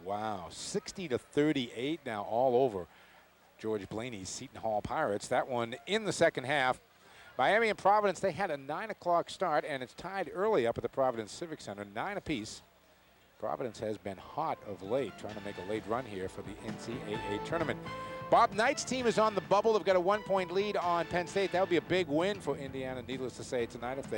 Wow, 60-38 now all over George Blaney's Seton Hall Pirates. That one in the second half. Miami and Providence, they had a 9 o'clock start, and it's tied early up at the Providence Civic Center, 9 apiece. Providence has been hot of late, trying to make a late run here for the NCAA tournament. Bob Knight's team is on the bubble. They've got a 1-point lead on Penn State. That would be a big win for Indiana, needless to say, tonight if they